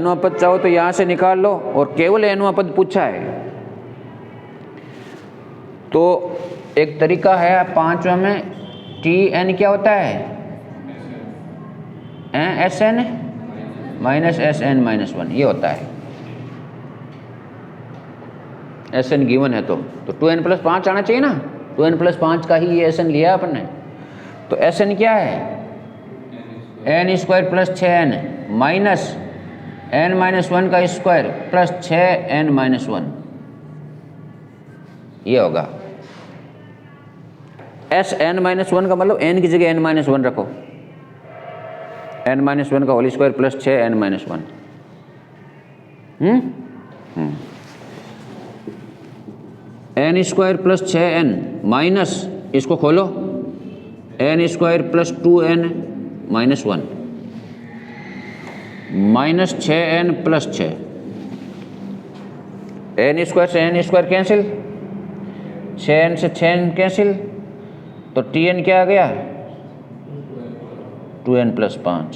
A: nवां पद चाहो तो यहां से निकाल लो, और केवल nवां पद पूछा है तो एक तरीका है। 5वें में Tn क्या होता है? Sn - Sn - 1 ये होता है। Sn गिवन है, तो 2n + 5 आना चाहिए ना। 2n + 5 का ही ये Sn लिया अपन ने। तो Sn क्या है? n² + 6n माइनस n - 1 का स्क्वायर प्लस 6n - 1, ये होगा। Sn - 1 का मतलब n की जगह n - 1 रखो, n - 1 का whole square plus 6n - 1। n² + 6n minus, इसको खोलो, n² + 2n -1 -6n + 6 n square से n स्क्वायर कैंसिल, 6n से 6n कैंसिल, तो tn क्या आ गया 2n + 5।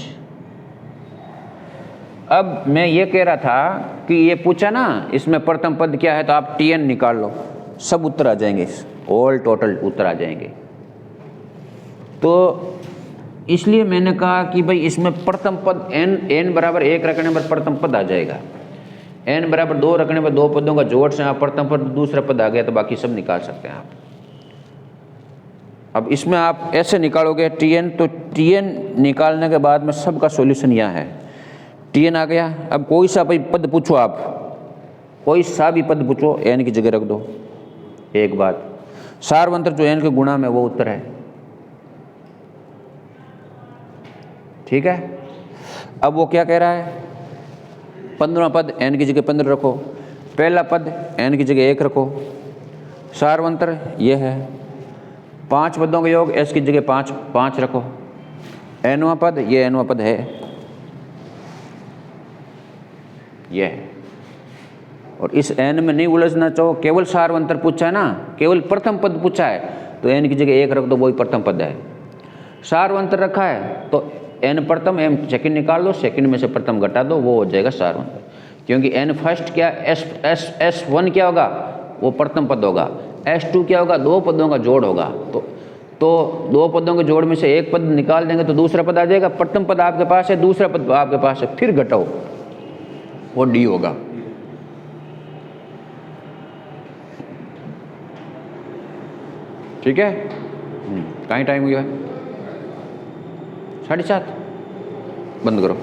A: अब मैं ये कह रहा था कि ये पूछा ना इसमें प्रथम पद क्या है, तो आप tn निकाल लो, सब उत्तर आ जाएंगे, ऑल टोटल उत्तर आ जाएंगे। तो इसलिए मैंने कहा कि भाई इसमें प्रथम पद n बराबर 1 रखने पर प्रथम पद आ जाएगा, n बराबर 2 रखने पर दो पदों का जोड़ से आप प्रथम पद दूसरा पद आ गया, तो बाकी सब निकाल सकते हैं आप। अब इसमें आप ऐसे निकालोगे tn, तो tn निकालने के बाद में सबका सॉल्यूशन यहाँ है, tn आ गया। अब कोई सा भाई पद पूछो, आप कोई सा भी पद पूछो n की जगह रख दो। एक बात, सार्वंतर जो n के गुणा में वो उत्तर है, ठीक है। अब वो क्या कह रहा है, 15वां पद n की जगह 15 रखो, पहला पद n की जगह 1 रखो, सार्वंतर ये है। 5 पदों का योग s की जगह 5 रखो, nवां पद ये nवां पद है, ये है। और इस n में नहीं उलझना चाहो, केवल सार्वंतर पूछा है ना, केवल प्रथम पद पूछा है, तो n की जगह 1 रख दो, वही प्रथम पद है। सार्वंतर रखा है तो n प्रथम m सेकंड निकाल दो, सेकंड में से प्रथम घटा दो, वो हो जाएगा सार्वंतर। क्योंकि n फर्स्ट क्या, s1 क्या होगा, वो प्रथम पद होगा, s2 क्या होगा, दो पदों का जोड़ होगा। तो दो पदों के जोड़ में से एक पद निकाल देंगे तो दूसरा पद आ जाएगा। प्रथम पद आपके पास है, दूसरा पद आपके पास है, फिर घटाओ, वो d होगा। ठीक है, कहीं टाइम हो गया है 7:30, बंद करो।